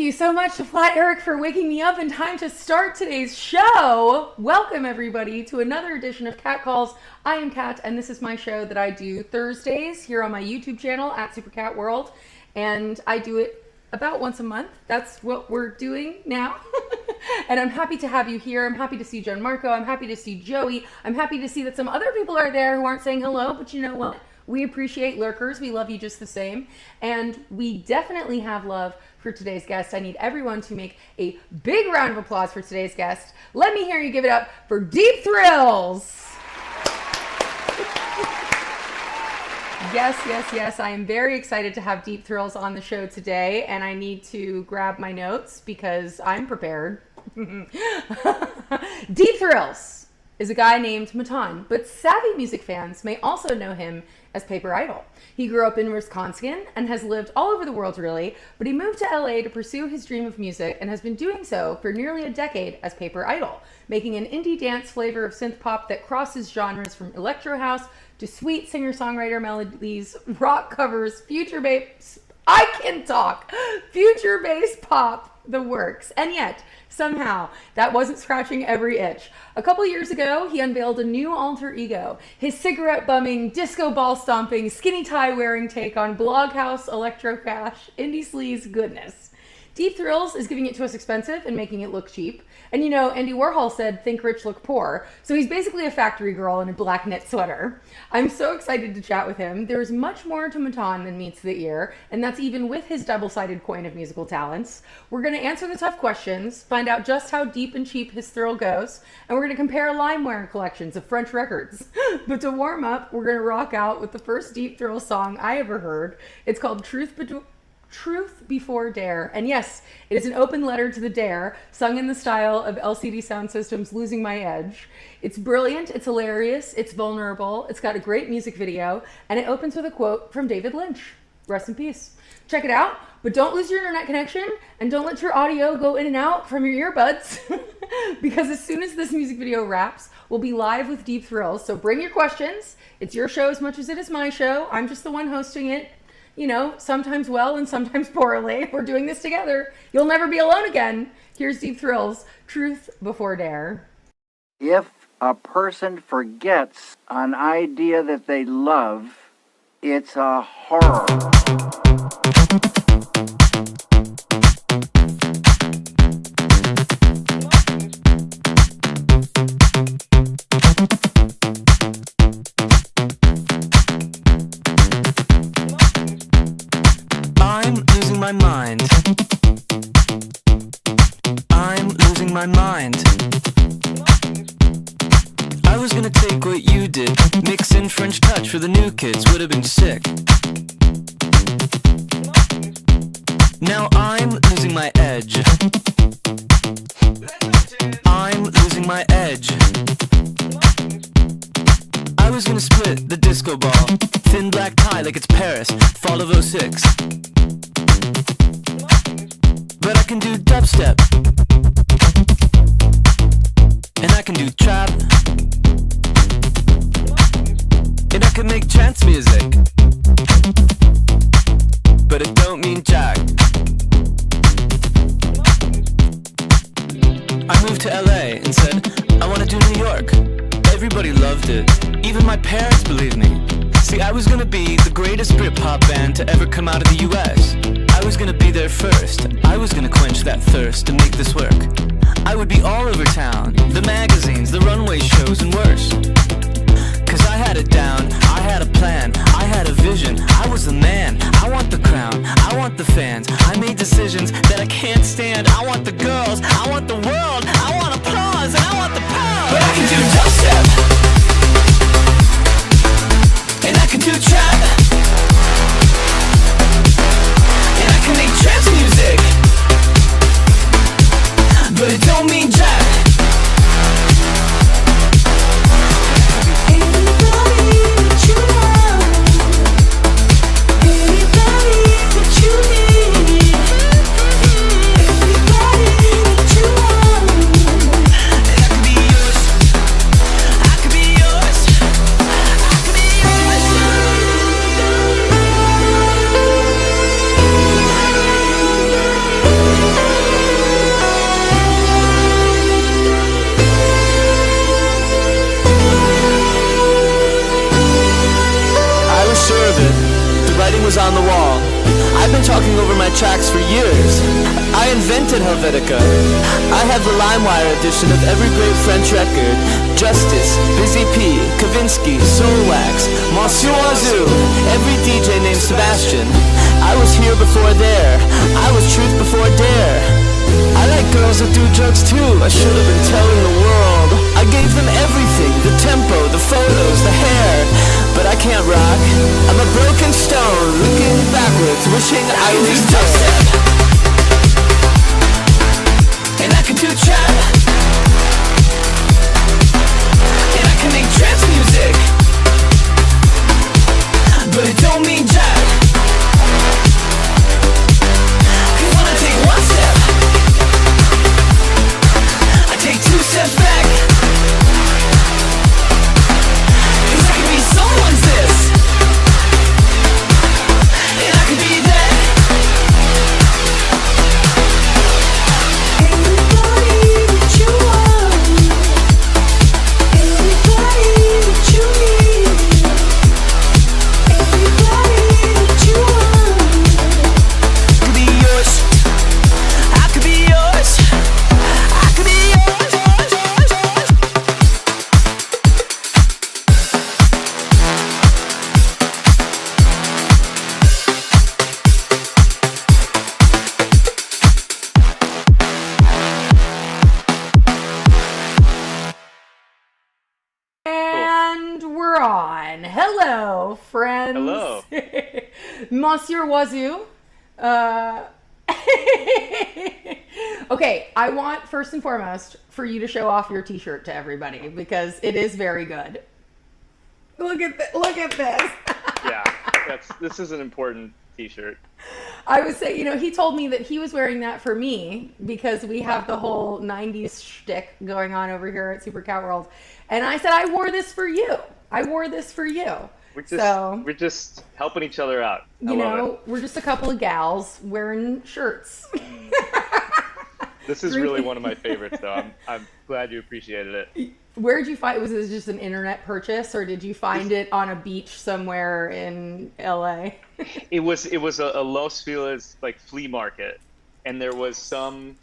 you so much to Flat Eric for waking me up in time to start today's show. Welcome everybody to another edition of Cat Calls. I am Kat, and this is my show that I do Thursdays here on my YouTube channel at Super Cat World, and I do it about once a month. That's what we're doing now. And I'm happy to have you here. I'm happy to see Gianmarco. I'm happy to see Joey. I'm happy to see that some other people are there who aren't saying hello, but you know what? We appreciate lurkers. We love you just the same. And we definitely have love for today's guest. I need everyone to make a big round of applause for today's guest. Let me hear you give it up for Deep Thrills. Yes. I am very excited to have Deep Thrills on the show today, and I need to grab my notes because I'm prepared. Deep Thrills is a guy named Matan, but savvy music fans may also know him as Paper Idol. He grew up in Wisconsin and has lived all over the world really, but he moved to LA to pursue his dream of music and has been doing so for nearly a decade as Paper Idol, making an indie dance flavor of synth pop that crosses genres from electro house to sweet singer-songwriter melodies, rock covers, future bass pop, the works. And yet, somehow, that wasn't scratching every itch. A couple years ago, he unveiled a new alter ego, his cigarette-bumming, disco ball-stomping, skinny tie-wearing take on Bloghouse, Electro Cash, Indie Sleaze goodness. Deep Thrills is giving it to us expensive and making it look cheap. And you know, Andy Warhol said, think rich, look poor. So he's basically a factory girl in a black knit sweater. I'm so excited to chat with him. There's much more to Matan than meets the ear, and that's even with his double-sided coin of musical talents. We're going to answer the tough questions, find out just how deep and cheap his thrill goes, and we're going to compare LimeWire collections of French records. But to warm up, we're going to rock out with the first Deep Thrill song I ever heard. It's called Truth Before Dare. And yes, it is an open letter to the Dare, sung in the style of LCD Sound System's Losing My Edge. It's brilliant, it's hilarious, it's vulnerable, it's got a great music video, and it opens with a quote from David Lynch. Rest in peace. Check it out, but don't lose your internet connection, and don't let your audio go in and out from your earbuds, because as soon as this music video wraps, we'll be live with Deep Thrills. So bring your questions. It's your show as much as it is my show. I'm just the one hosting it. You know, sometimes well and sometimes poorly. We're doing this together. You'll never be alone again. Here's Deep Thrills, Truth Before Dare. If a person forgets an idea that they love, it's a horror. My mind. I'm losing my mind. I was gonna take what you did, mix in French touch for the new kids, would have been sick. Now I'm losing my edge. I'm losing my edge. I was gonna split the disco ball, thin black tie like it's Paris, fall of '06. But I can do dubstep, and I can do trap, and I can make trance music, but it don't mean jack. I moved to LA and said, I wanna do New York. Everybody loved it, even my parents believed me. See, I was gonna be the greatest Britpop band to ever come out of the US. I was gonna be there first. I was gonna quench that thirst to make this work. I would be all over town, the magazines, the runway shows, and worse. Cause I had it down, I had a plan, I had a vision, I was the man. I want the crown, I want the fans, I made decisions that I can't stand. I want the girls, I want the world, I want applause, and I want the power. But I can do dubstep, and I can do trap, and I can make trance music, but it don't mean jack. was on the wall. I've been talking over my tracks for years. I invented Helvetica. I have the LimeWire edition of every great French record. Justice, Busy P, Kavinsky, Soulwax, Monsieur Oiseau, every DJ named Sebastian. I was here before there. I was truth before dare. I like girls that do drugs too. I should have been telling the world. I gave them everything, the tempo, the photos, the hair. But I can't rock. I'm a broken stone, looking backwards, wishing I was dead. And I can do trap. And I can make trance music. But it don't mean jack. 'Cause when I take one step, I take two steps back. 'Cause I can be someone's this, and I can be that. Everybody that you want, everybody that you need, everybody that you want could be yours. I could be yours. I could be yours. And we're on. Hello, friends. Hello. Monsieur Oiseau. Okay, I want first and foremost for you to show off your t-shirt to everybody because it is very good. Look at look at this. Yeah, this is an important t-shirt. I would say, he told me that he was wearing that for me because we have the whole 90s shtick going on over here at Super Cat World. And I said, I wore this for you. I wore this for you. We're just helping each other out. I love it. We're just a couple of gals wearing shirts. This is really one of my favorites, though. I'm glad you appreciated it. Where'd you find? Was this just an internet purchase, or did you find it on a beach somewhere in LA? It was a Los Feliz flea market, and there was some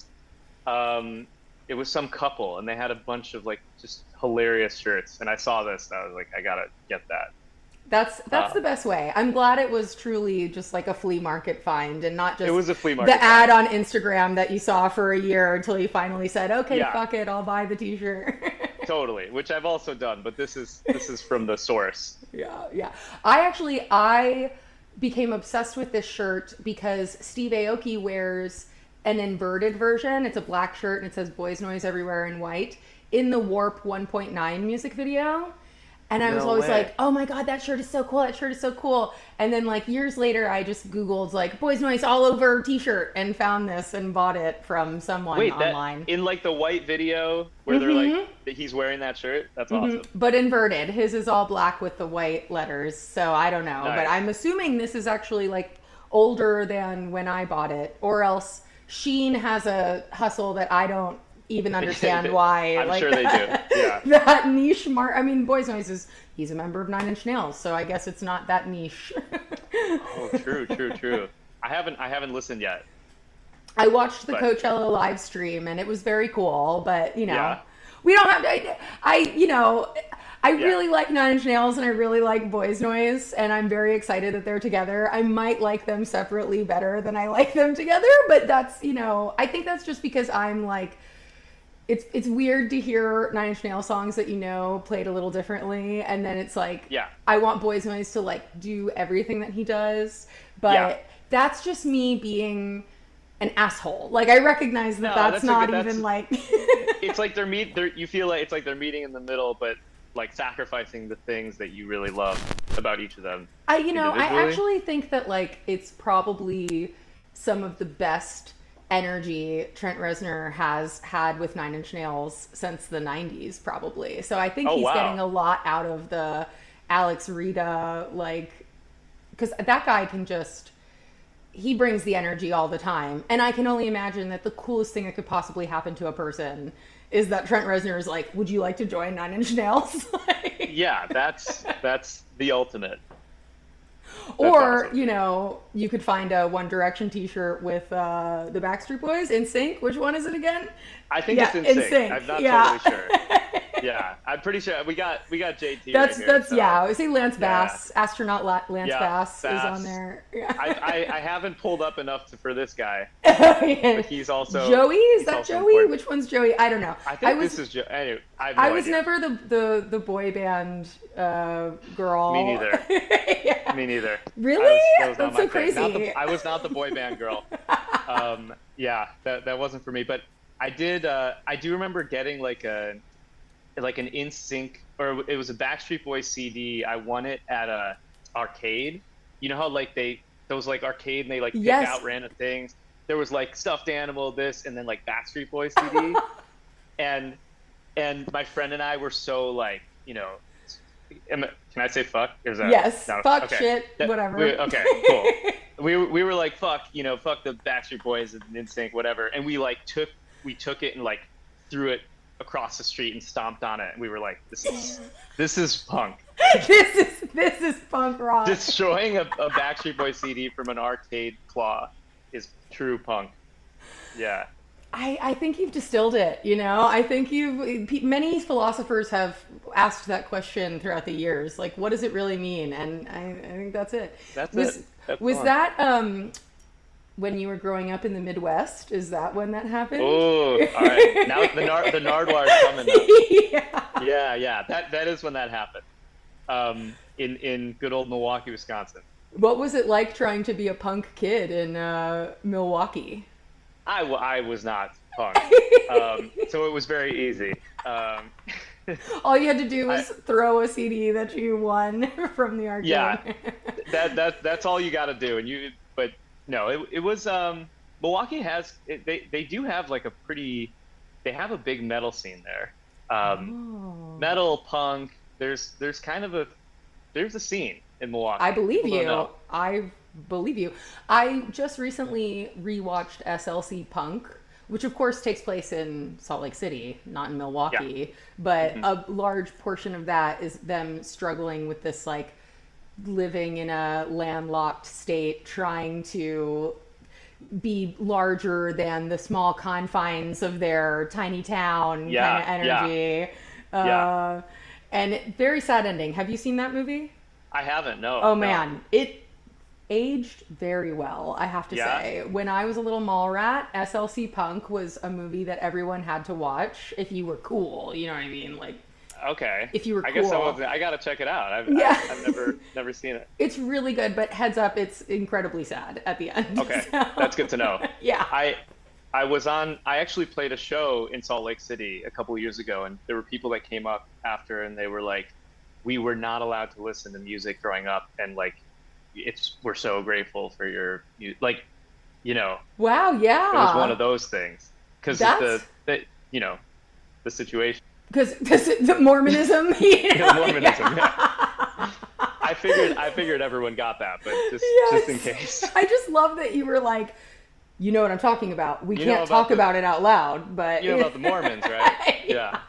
couple, and they had a bunch of just hilarious shirts, and I saw this, and I was like, I gotta get that. That's the best way. I'm glad it was truly just like a flea market find and not just It was a flea market the ad on Instagram that you saw for a year until you finally said, okay, Yeah. fuck it, I'll buy the t-shirt. Totally, which I've also done, but this is from the source. Yeah. I became obsessed with this shirt because Steve Aoki wears an inverted version. It's a black shirt and it says Boys Noise everywhere in white in the Warp 1.9 music video. And I was No always way. like, oh my God, that shirt is so cool. That shirt is so cool. And then years later, I just Googled Boys Noise all over t-shirt and found this and bought it from someone online. In the white video where they're that he's wearing that shirt? That's awesome. But inverted. His is all black with the white letters. So I don't know. Nice. But I'm assuming this is actually older than when I bought it. Or else Shein has a hustle that I don't even understand why. I'm sure they do. Yeah. That niche Boys Noise he's a member of Nine Inch Nails. So I guess it's not that niche. Oh, true. I haven't listened yet. I watched the Coachella live stream and it was very cool, but Yeah. we don't have to, I really like Nine Inch Nails and I really like Boys Noise and I'm very excited that they're together. I might like them separately better than I like them together, but that's, I think that's just because I'm it's weird to hear Nine Inch Nails songs that played a little differently, and then it's Yeah. I want Boys Noise to do everything that he does, but that's just me being an asshole. I recognize that that's not even It's you feel like it's they're meeting in the middle, but sacrificing the things that you really love about each of them. I individually. actually think that it's probably some of the best energy Trent Reznor has had with Nine Inch Nails since the 90s probably. So I think he's getting a lot out of the Alex Rita because that guy he brings the energy all the time. And I can only imagine that the coolest thing that could possibly happen to a person is that Trent Reznor is would you like to join Nine Inch Nails? Yeah, that's the ultimate. Or, awesome. you know, you could find a One Direction t-shirt with the Backstreet Boys in sync. Which one is it again? I think Yeah, it's in in sync. sync. I'm not Yeah. totally sure. Yeah, I'm pretty sure we got JT That's right here. that's So, yeah. I would say Lance yeah. Bass, astronaut Lance Yeah, Bass, is Bass. on there. Yeah. I haven't pulled up enough for this guy, Yeah. but he's also Joey. Is he's that also Joey? important. Which one's Joey? I don't know. I think was this is anyway. I have no I was idea. never the boy band girl. Me neither. Yeah. Me neither. Really? That was not That's so my thing. crazy. I was not the boy band girl. Yeah, that wasn't for me. But I did. I do remember getting like an InSync, or it was a Backstreet Boys CD. I won it at a arcade. You know how like those like arcade and they like pick Yes. out random things. There was like stuffed animal, this, and then like Backstreet Boys CD. and my friend and I were so like, you know, can I say fuck? Is that, Yes. no, Fuck, okay. shit, whatever. Okay, cool. We were like, fuck, you know, fuck the Backstreet Boys and NSYNC, whatever. And we took it and like threw it across the street and stomped on it. And we were like, this is punk. this is punk rock. Destroying a Backstreet Boys CD from an arcade claw is true punk. Yeah. I think you've distilled it, you know? I think many philosophers have asked that question throughout the years. Like, what does it really mean? And I think that's it. That's was, it. That's was fun. that when you were growing up in the Midwest? Is that when that happened? Oh, all right. Now the Nardwuar is coming up. Yeah. Yeah. That is when that happened. In good old Milwaukee, Wisconsin. What was it like trying to be a punk kid in Milwaukee? I was not punk, so it was very easy. All you had to do was throw a CD that you won from the arcade. Yeah, that's all you got to do. But no, it was Milwaukee has they do have like they have a big metal scene there. Metal, punk. There's kind of a scene in Milwaukee. I believe People don't you. know. I believe you. I just recently rewatched SLC Punk, which of course takes place in Salt Lake City, not in Milwaukee. But a large portion of that is them struggling with this, like, living in a landlocked state, trying to be larger than the small confines of their tiny town Yeah, kind of energy. Yeah. And very sad ending. Have you seen that movie? I haven't. No. Oh no. man, it aged very well, I have to Yeah? say. When I was a little mall rat, SLC Punk was a movie that everyone had to watch if you were cool. You know what I mean? Like, Okay. if you were I guess cool. I gotta check it out. I've never seen it. it's really good, but heads up, it's incredibly sad at the end. Okay, So, that's good to know. yeah. I actually played a show in Salt Lake City a couple of years ago, and there were people that came up after, and they were like, "We were not allowed to listen to music growing up, and like, we're so grateful for your like, you know, Wow. Yeah. it was one of those things because That's- the you know, the situation, Because the Mormonism. You know? Mormonism. Yeah. I figured everyone got that, but just in case. I just love that you were like, you know what I'm talking about. We You know can't about talk about it out loud, but You know about the Mormons, right? Yeah.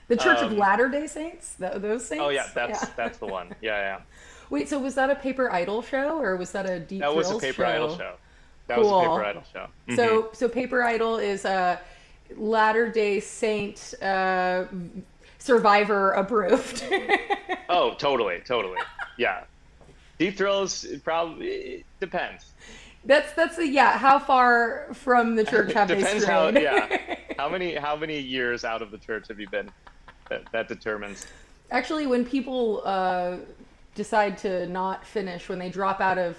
The Church of Latter-day Saints, those saints. Oh yeah, that's the one. Yeah. Wait, so was that a Paper Idol show or was that a Deep That was a Thrills Paper Idol show. That Cool. was a Paper Idol show. So Paper Idol is a Latter-day Saint Survivor approved. Oh, totally. Yeah. Deep Thrills, it probably depends. That's yeah. How far from the church have they Depends strayed? how many years out of the church have you been? That determines. Actually, when people decide to not finish, when they drop out of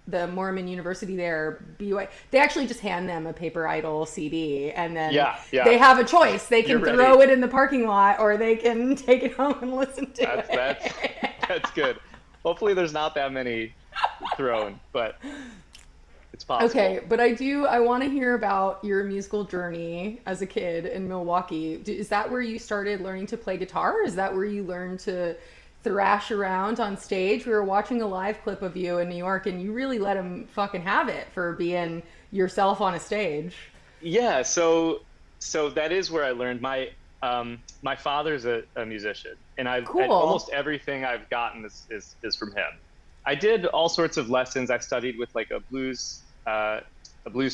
the Mormon University there, BYU, they actually just hand them a Paper Idol CD, and then Yeah. they have a choice. They can You're ready. throw it in the parking lot, or they can take it home and listen to it. That's good. Hopefully, there's not that many thrown, but it's possible. Okay, but I want to hear about your musical journey as a kid in Milwaukee. Is that where you started learning to play guitar? Is that where you learned to thrash around on stage? We were watching a live clip of you in New York, and you really let him fucking have it for being yourself on a stage. Yeah, so that is where I learned. My father's a musician, and Cool. almost everything I've gotten is from him. I did all sorts of lessons. I studied with like a blues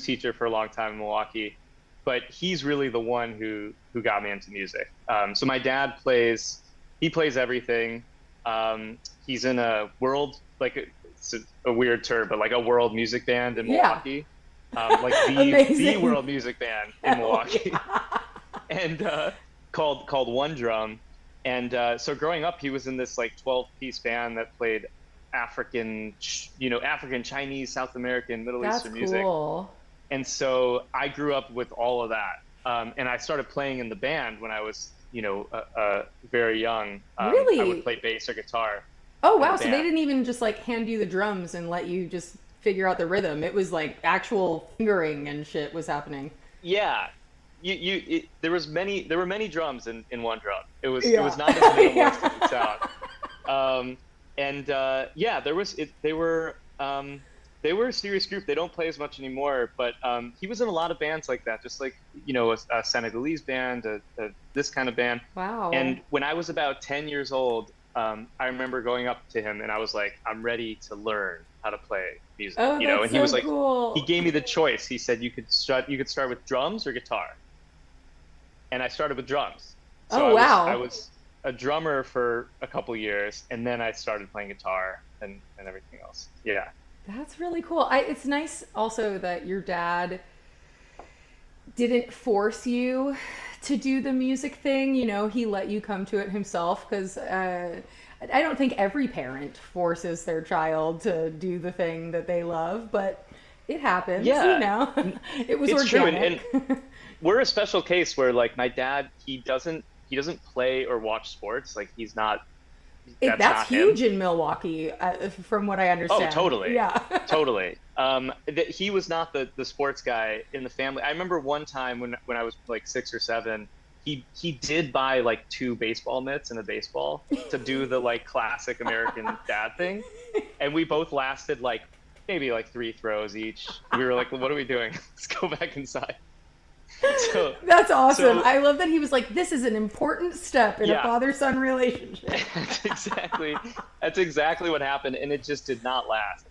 teacher for a long time in Milwaukee, but he's really the one who got me into music. So my dad he plays everything. He's in a world, like it's a weird term, but like a world music band in Yeah. Milwaukee, like the Amazing. world music band in Hell Milwaukee, yeah. and called One Drum. And so growing up, he was in this like 12-piece band that played African, Chinese, South American, Middle That's Eastern music. cool. And so I grew up with all of that. And I started playing in the band when I was, very young. Really? I would play bass or guitar. Oh in wow, the so they band. didn't even just like hand you the drums and let you just figure out the rhythm. It was like actual fingering and shit was happening. Yeah. There were many drums in One Drum. It was Yeah. not as minimalist as it sounds. They were a serious group. They don't play as much anymore, but he was in a lot of bands like that, just like a Senegalese band, this kind of band. Wow. And when I was about 10 years old, I remember going up to him and I was like, I'm ready to learn how to play music. Oh, that's And he so was like, cool. he gave me the choice. He said you could start with drums or guitar. And I started with drums. Oh, wow. I was a drummer for a couple years, and then I started playing guitar and everything else. Yeah. That's really cool. It's nice also that your dad didn't force you to do the music thing. He let you come to it himself because I don't think every parent forces their child to do the thing that they love, but it happens. Yeah. It was It's true, organic. and we're a special case where like my dad, he doesn't play or watch sports. Like he's not. That's not him. huge in Milwaukee, from what I understand. Oh, totally. Yeah. Totally. He was not the sports guy in the family. I remember one time when I was like 6 or 7, he did buy like 2 baseball mitts and a baseball to do the like classic American dad thing, and we both lasted like maybe like 3 throws each. We were like, well, what are we doing? Let's go back inside. So That's awesome. so- I love that he was like, this is an important step in a Yeah. father-son relationship. That's exactly what happened, and it just did not last.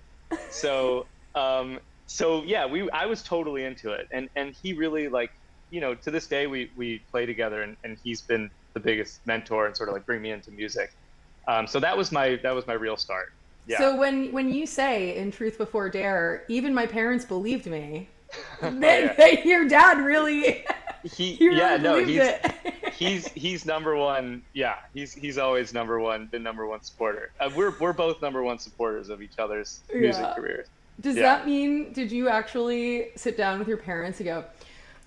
So yeah, I was totally into it, and he really like, to this day we play together, and he's been the biggest mentor and sort of like bring me into music. So that was my real start. Yeah. So when you say in Truth Before Dare, even my parents believed me. Your dad really he believed it. he's number one. Yeah, he's always number one, been number one supporter. We're both number one supporters of each other's music Yeah. careers. Does Yeah. that mean, did you actually sit down with your parents and go,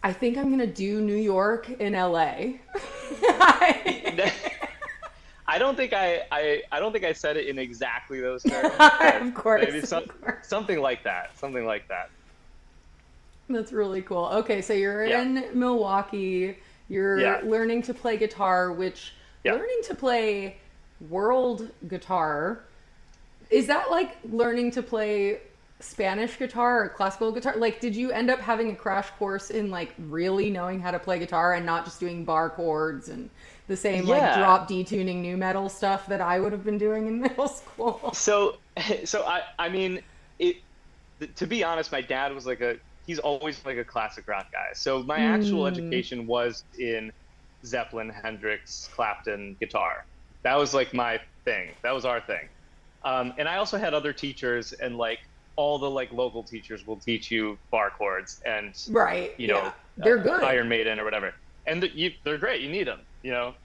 I think I'm gonna do New York in LA? I don't think I said it in exactly those terms. Of course, Maybe of course. something like that. Something like that. That's really cool. Okay, so you're Yeah. in Milwaukee. You're Yeah. learning to play guitar, which Yeah. learning to play world guitar, is that like learning to play Spanish guitar or classical guitar? Like, did you end up having a crash course in like really knowing how to play guitar and not just doing bar chords and the same like Yeah. drop D tuning new metal stuff that I would have been doing in middle school? So I mean, to be honest, my dad was he's always like a classic rock guy. So my actual education was in Zeppelin, Hendrix, Clapton, guitar. That was like my thing. That was our thing. And I also had other teachers, and like all the like local teachers will teach you bar chords and Right. yeah. They're good. Iron Maiden or whatever. And they're great. You need them.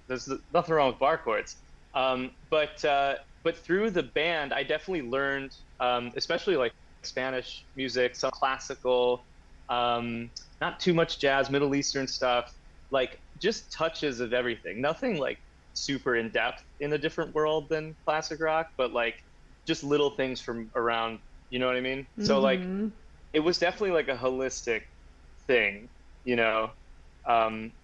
There's nothing wrong with bar chords. But through the band, I definitely learned, especially like Spanish music, some classical, not too much jazz, Middle Eastern stuff, like just touches of everything. Nothing like super in depth in a different world than classic rock, but like just little things from around, you know what I mean? So like it was definitely like a holistic thing, a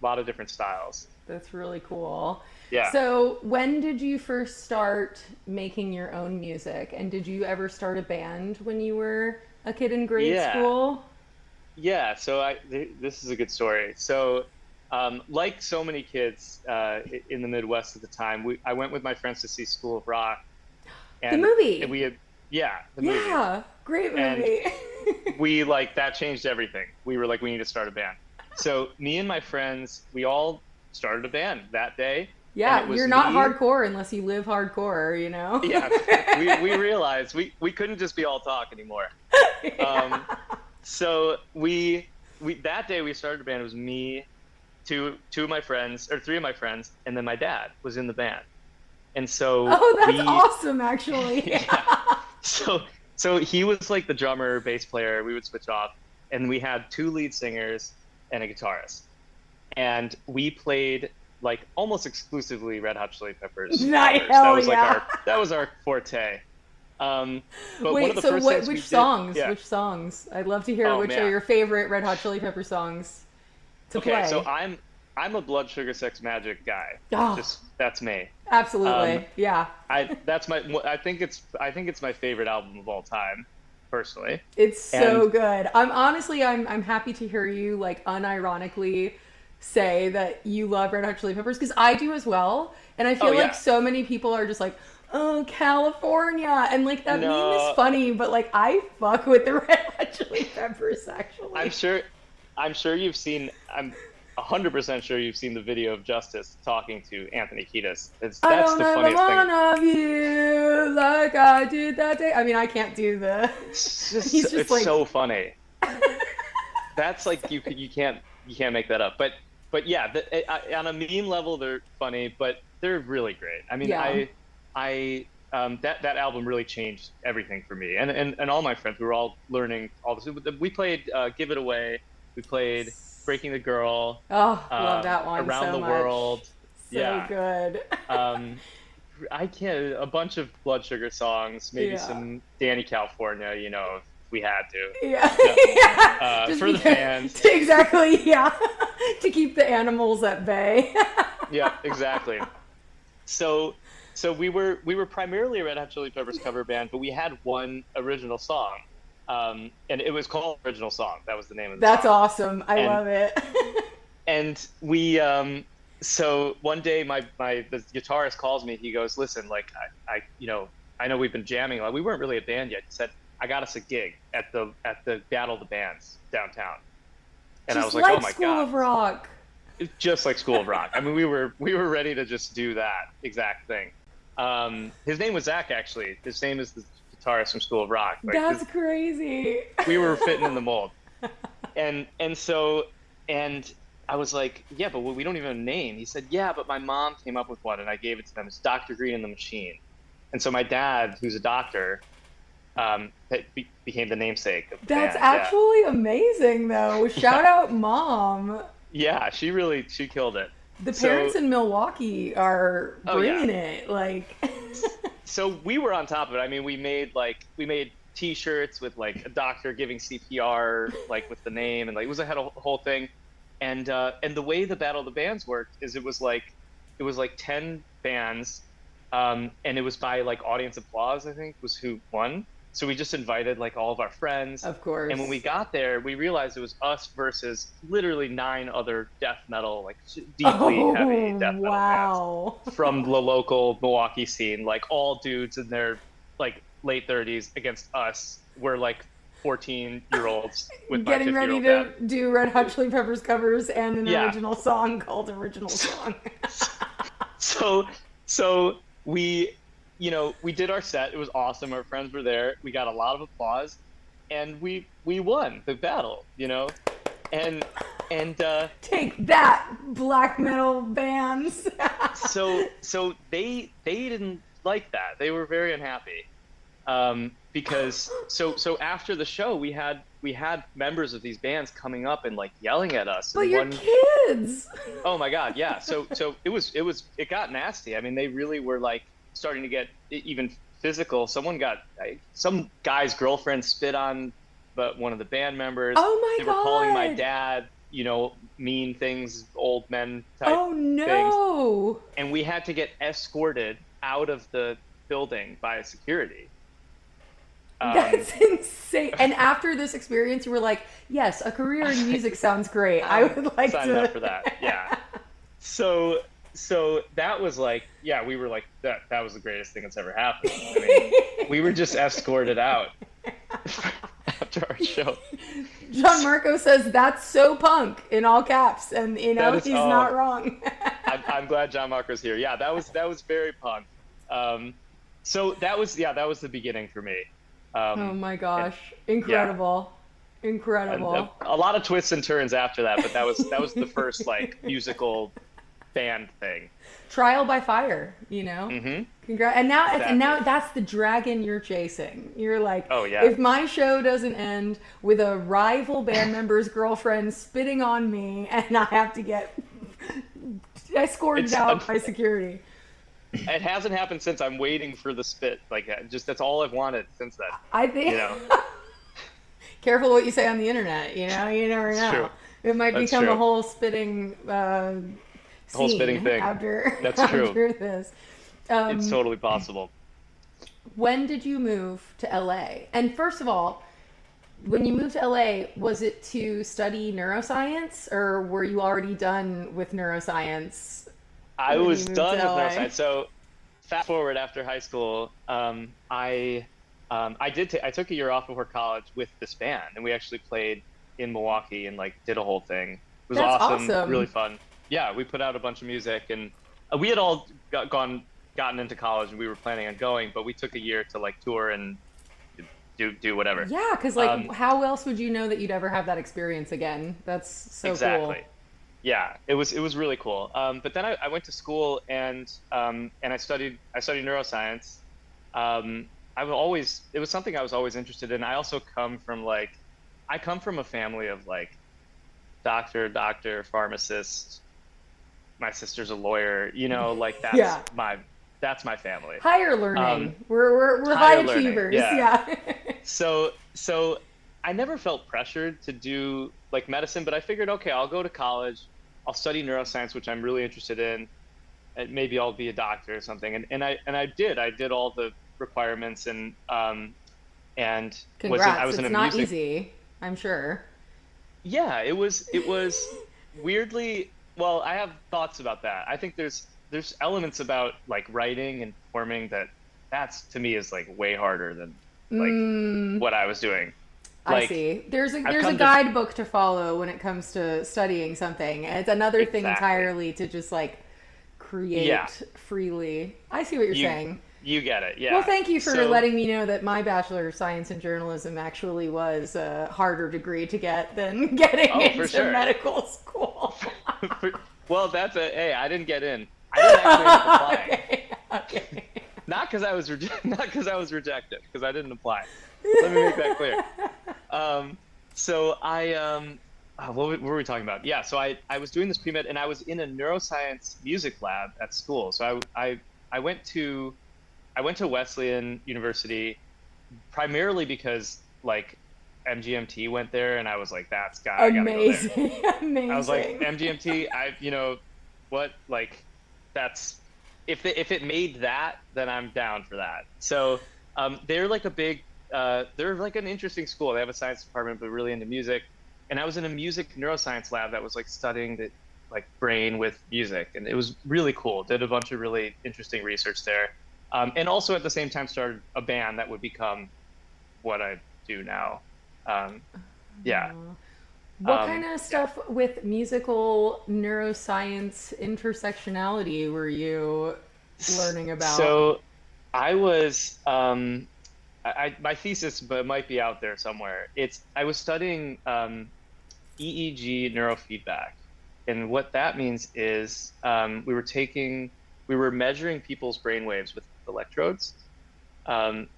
lot of different styles. That's really cool. Yeah. So when did you first start making your own music? And did you ever start a band when you were a kid in grade Yeah. school? Yeah, so this is a good story. So like so many kids in the Midwest at the time, I went with my friends to see School of Rock. The movie. And we had, Yeah, the movie. Yeah, great And movie. we like that changed everything. We were like, we need to start a band. So me and my friends, we all started a band that day. And Yeah, it was you're not me. hardcore unless you live hardcore, you know? Yeah, we realized we couldn't just be all talk anymore. Um, so we that day we started a band. It was me, two of my friends, or three of my friends, and then my dad was in the band. And so Oh, that's we, awesome, actually. yeah. So he was like the drummer, bass player. We would switch off, and we had two lead singers and a guitarist, and we played like almost exclusively Red Hot Chili Peppers. Nice, covers. hell That was like yeah. that was our forte. But one Wait, of the so first what? things we Which did- songs? yeah. Which songs? I'd love to hear Oh, which man. are your favorite Red Hot Chili Pepper songs to Okay, play. so I'm a Blood Sugar Sex Magic guy. Oh. Just that's me. Absolutely, yeah. I think it's my favorite album of all time, personally. It's so And- good. I'm happy to hear you like unironically say that you love Red Hot Chili Peppers because I do as well. And I feel Oh, yeah. like so many people are just like, oh, California, and like that meme No. is funny, but like I fuck with the Red Hot Chili Peppers actually. I'm sure you've seen. I'm 100% sure you've seen the video of Justice talking to Anthony Kiedis. That's I don't the ever funniest thing. wanna you like I did that day. I mean, I can't do the. It's just, He's just it's like- so funny. That's like you can't make that up. But yeah, on a meme level they're funny, but they're really great. I mean, Yeah. that album really changed everything for me and all my friends. We were all learning all this. We played Give It Away. We played Breaking the Girl. Oh, love that one Around so the much. World. So Yeah. good. I can't. A bunch of Blood Sugar songs, maybe Yeah. some Danny California. You know, if we had to. Yeah. Yeah. Just For the because- fans. Exactly, yeah. To keep the animals at bay. Yeah, exactly. So we were primarily a Red Hot Chili Peppers cover band, but we had one original song, and it was called Original Song. That was the name of the That's song. awesome. I And- love it. And we so one day the guitarist calls me. He goes, "Listen, like I know we've been jamming a lot. We weren't really a band yet." He said, "I got us a gig at the Battle of the Bands downtown." And I Just was like, "Oh my School god!" of Rock. It's just like School of Rock. I mean, we were ready to just do that exact thing. His name was Zach, actually. His name is the guitarist from School of Rock. Like, That's crazy. we were fitting in the mold. And I was like, yeah, but we don't even have a name. He said, yeah, but my mom came up with one, and I gave it to them. It's Dr. Green and the Machine. And so my dad, who's a doctor, became the namesake of the That's band. Yeah. actually amazing, though. Shout out, Mom. Yeah, she killed it. The So- parents in Milwaukee are Oh, yeah. bringing it. Like, So we were on top of it. I mean, we made T-shirts with like a doctor giving CPR, like with the name, and like had a whole thing. And the way the Battle of the Bands worked is it was like 10 bands, and it was by like audience applause. I think was who won. So we just invited like all of our friends. of course. And when we got there, we realized it was us versus literally 9 other death metal, like deeply heavy death metal bands wow. from the local Milwaukee scene, like all dudes in their like late 30s against us. We're like 14-year-olds with my Getting ready 50-year-old to do Red Hot Chili Peppers covers and an Yeah. original song called Original Song. dad. So we did our set. It was awesome. Our friends were there. We got a lot of applause, and we won the battle. And Take that, black metal bands. so they didn't like that. They were very unhappy, because so after the show we had members of these bands coming up and like yelling at us. But and you're kids. Oh my god, yeah. So it got nasty. I mean, they really were like starting to get even physical. Some guy's girlfriend spit on one of the band members. Oh my They were calling my God. dad, mean things, old men type Oh no. and we had to get escorted out of the building by security. That's insane. And after this experience, you were like, yes, a career in music sounds great. I would like signed to. up for that. Yeah. So so that was like, yeah, we were like, that was the greatest thing that's ever happened. I mean, we were just escorted out after our show. John Marco says that's so punk in all caps, and That is, he's oh, not wrong. I'm glad John Marco's here. Yeah, that was very punk. So that was the beginning for me. Oh my gosh, Yeah, incredible, and incredible. a lot of twists and turns after that, but that was the first like musical band thing. Trial by fire, Hmm. Congrats. And now Exactly. that's the dragon you're chasing. You're like, Oh yeah. if my show doesn't end with a rival band member's girlfriend spitting on me and I have to get escorted It's out by security. It hasn't happened since. I'm waiting for the spit. Like just that's all I've wanted since then. I think You know, careful what you say on the internet, you never it's know. true. It might That's become a true. whole spitting The whole spitting scene thing. after That's true. after this. It's totally possible. When did you move to LA? And first of all, when you moved to LA, was it to study neuroscience or were you already done with neuroscience I when you was moved done to with LA? neuroscience. So fast forward after high school, I took a year off before college with this band, and we actually played in Milwaukee and like did a whole thing. It was That's awesome, awesome. really fun. Yeah, we put out a bunch of music, and we had all gotten into college, and we were planning on going, but we took a year to like tour and do whatever. Yeah, because how else would you know that you'd ever have that experience again? That's so Exactly. cool. Yeah, it was really cool. But then I went to school and I studied neuroscience. It was something I was always interested in. I also I come from a family of like doctor, pharmacist. My sister's a lawyer. Like Yeah. that's my family. Higher learning. We're high Higher learning, achievers. yeah. Yeah. So I never felt pressured to do like medicine, but I figured, okay, I'll go to college, I'll study neuroscience, which I'm really interested in, and maybe I'll be a doctor or something. I did all the requirements and Congrats. I was in It's a not music. easy, I'm sure. Yeah, it was weirdly, well, I have thoughts about that. I think there's elements about like writing and performing that's to me is like way harder than like what I was doing. I Like see. There's a come to- guidebook to follow when it comes to studying something. And it's another thing Exactly. entirely to just like create Yeah. freely. I see what you're saying. You get it, yeah. Well, thank you for So- letting me know that my Bachelor of Science in Journalism actually was a harder degree to get than getting Oh, for into sure. medical school. Well, hey, I didn't get in. I didn't actually apply. Okay. Not because I was rejected, because I didn't apply. Let me make that clear. So what were we talking about? Yeah, so I was doing this pre-med, and I was in a neuroscience music lab at school. So I went to Wesleyan University primarily because like MGMT went there, and I was like, I gotta go there. Amazing. Amazing. I was like, MGMT, that's if it made that, then I'm down for that. So they're like they're like an interesting school. They have a science department, but really into music. And I was in a music neuroscience lab that was like studying the like brain with music, and it was really cool. Did a bunch of really interesting research there, and also at the same time started a band that would become what I do now. Yeah. What kind of stuff with musical neuroscience intersectionality were you learning about? So I was my thesis but might be out there somewhere. I was studying EEG neurofeedback. And what that means is we were measuring people's brainwaves with electrodes,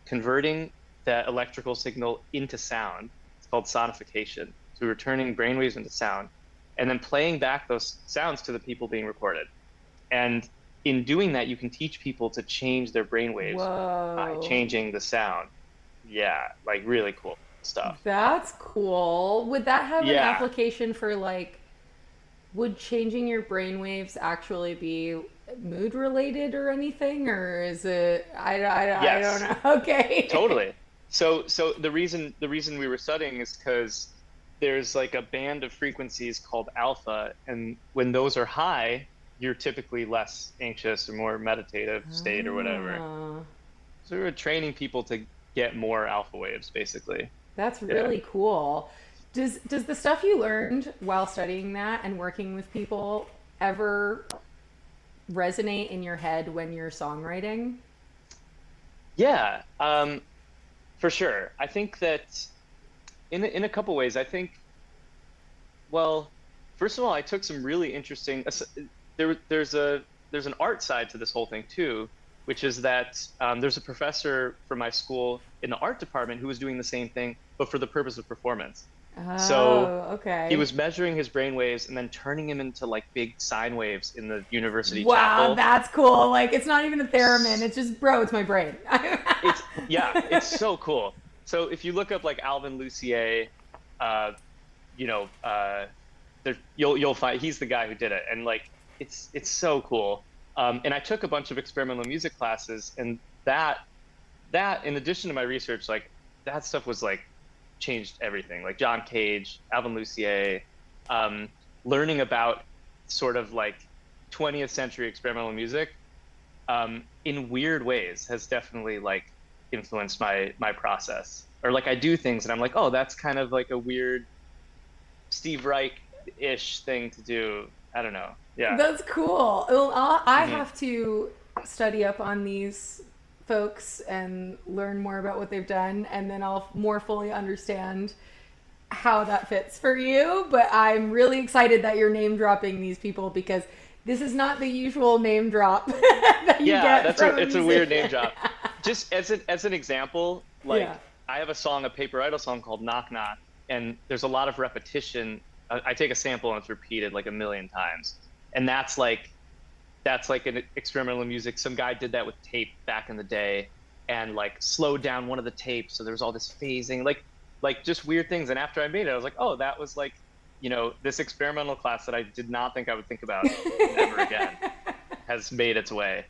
converting that electrical signal into sound. It's called sonification. So we were turning brainwaves into sound and then playing back those sounds to the people being recorded. And in doing that, you can teach people to change their brainwaves by Whoa. changing the sound. Yeah, like really cool stuff. That's cool. Would that have an Yeah. application for like, would changing your brainwaves actually be mood related or anything? Or is it, I Yes. don't know. Okay. Totally. So the reason we were studying is because there's like a band of frequencies called alpha, and when those are high, you're typically less anxious or more meditative state or whatever. Oh, So we were training people to get more alpha waves, basically. that's Yeah. really cool. Does the stuff you learned while studying that and working with people ever resonate in your head when you're songwriting? Yeah, for sure. I think that in a couple ways, I think, well, first of all, I took some really interesting, there's an art side to this whole thing too, which is that there's a professor from my school in the art department who was doing the same thing, but for the purpose of performance. So Oh, okay. he was measuring his brain waves and then turning them into like big sine waves in the university Wow, chapel. that's cool. Like it's not even a theremin. It's just, bro, it's my brain. It's yeah, it's so cool. So if you look up like Alvin Lucier, uh, you know, there, you'll find he's the guy who did it, and like it's so cool. And I took a bunch of experimental music classes, and that in addition to my research, like that stuff was like changed everything. Like John Cage, Alvin Lucier, learning about sort of like 20th century experimental music in weird ways has definitely like influenced my process. Or like I do things and I'm like, oh, that's kind of like a weird Steve Reich-ish thing to do. I don't know. Yeah. That's cool. Well, I Mhm. have to study up on these folks and learn more about what they've done, and then I'll more fully understand how that fits for you. But I'm really excited that you're name dropping these people because this is not the usual name drop that you Yeah, get that's from it's a weird name musician. drop. Just as an example, like Yeah. I have a song, a Paper Idol song called Knock Knock, and there's a lot of repetition. I take a sample and it's repeated like a million times, and that's like an experimental music. Some guy did that with tape back in the day, and like slowed down one of the tapes, so there was all this phasing, like just weird things. And after I made it, I was like, oh, that was like, you know, this experimental class that I did not think I would think about ever again has made its way.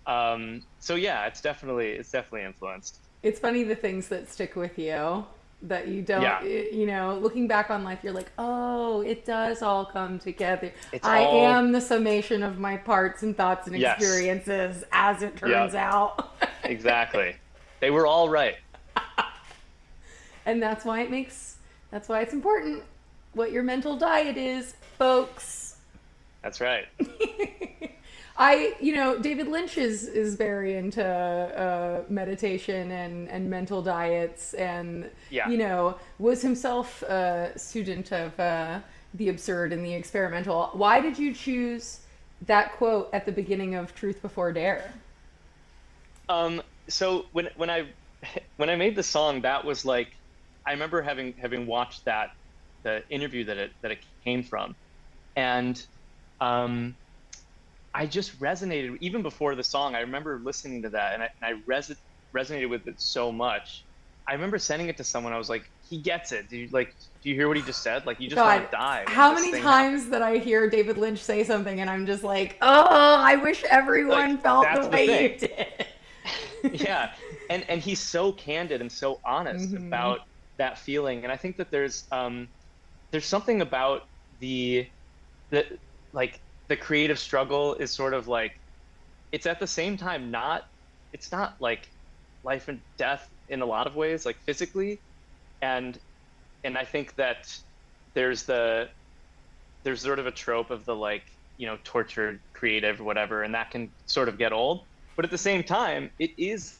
So yeah, it's definitely influenced. It's funny the things that stick with you that you don't, Yeah. you know, looking back on life, you're like, oh, it does all come together. It's I all- am the summation of my parts and thoughts and Yes. experiences, as it turns out. Exactly. They were all right. And that's why it's important what your mental diet is, folks. That's right. David Lynch is very into meditation and mental diets, and Yeah. Was himself a student of the absurd and the experimental. Why did you choose that quote at the beginning of Truth Before Dare? So when I made the song, that was like, I remember having watched the interview that it came from, and I just resonated even before the song. I remember listening to that, and I resonated with it so much. I remember sending it to someone. I was like, he gets it. Do you hear what he just said? Like, you just want to die. when how this many thing times that I hear David Lynch say something and I'm just like, oh, I wish everyone Like, felt that's the the way you thing. did. Yeah, and he's so candid and so honest about that feeling. And I think that there's something about the like the creative struggle is sort of like, it's at the same time it's not like life and death in a lot of ways, like physically, and I think that there's sort of a trope of the, like, you know, tortured creative or whatever, and that can sort of get old. But at the same time, it is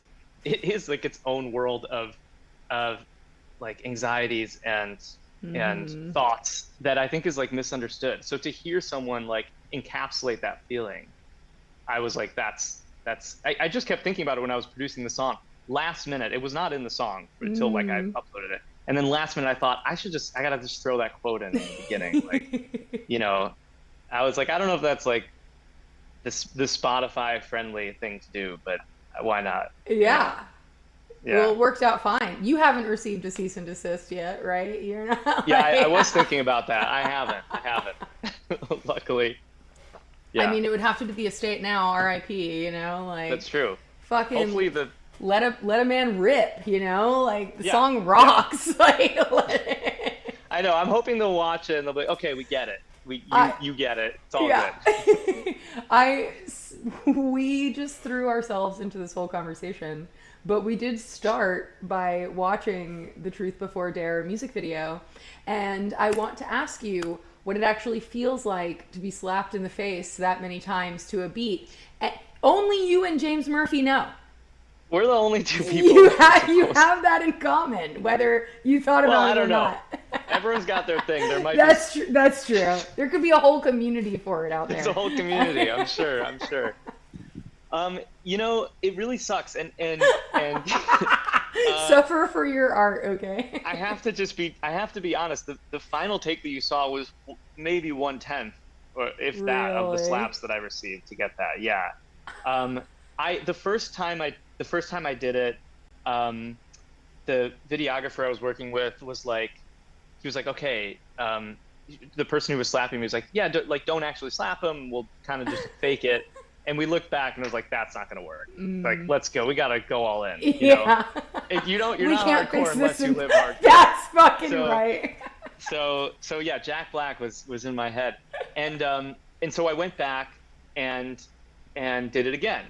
like its own world of like anxieties and thoughts that I think is like misunderstood. So to hear someone like encapsulate that feeling, I was like, I just kept thinking about it when I was producing the song. Last minute, it was not in the song until like I uploaded it. And then last minute I thought I gotta just throw that quote in the beginning. Like, you know, I was like, I don't know if that's like the Spotify friendly thing to do, but why not? Yeah. Yeah. Well, it worked out fine. You haven't received a cease and desist yet, right? You're not. Yeah, like- I was thinking about that. I haven't. Luckily. Yeah, I mean, it would have to be the estate now, R.I.P. You know, like that's true. fucking Hopefully let a man rip. You know, like the Yeah, song rocks. Like, I know. I'm hoping they'll watch it and they'll be like, okay, we get it. You get it. It's all Yeah. good. We just threw ourselves into this whole conversation, but we did start by watching the Truth Before Dare music video, and I want to ask you what it actually feels like to be slapped in the face that many times to a beat. Only you and James Murphy know. We're the only two people. You have that in common, whether you thought Well, about I it or don't know. not. Everyone's got their thing. There might That's true. That's true. There could be a whole community for it out be. there. It's a whole community. I'm sure. You know, it really sucks, and Suffer for your art, okay? I have to be honest. The final take that you saw was maybe 1/10, or if that, of the Really? slaps that I received to get that. Yeah. The first time I did it, the videographer I was working with was like, he was like, okay, the person who was slapping me was like, yeah, don't actually slap him. We'll kind of just fake it. And we looked back and it was like, that's not going to work. Like, let's go. We got to go all in. You know? If you're not hardcore unless you live hardcore. That's fucking right. So yeah, Jack Black was in my head. And so I went back and did it again.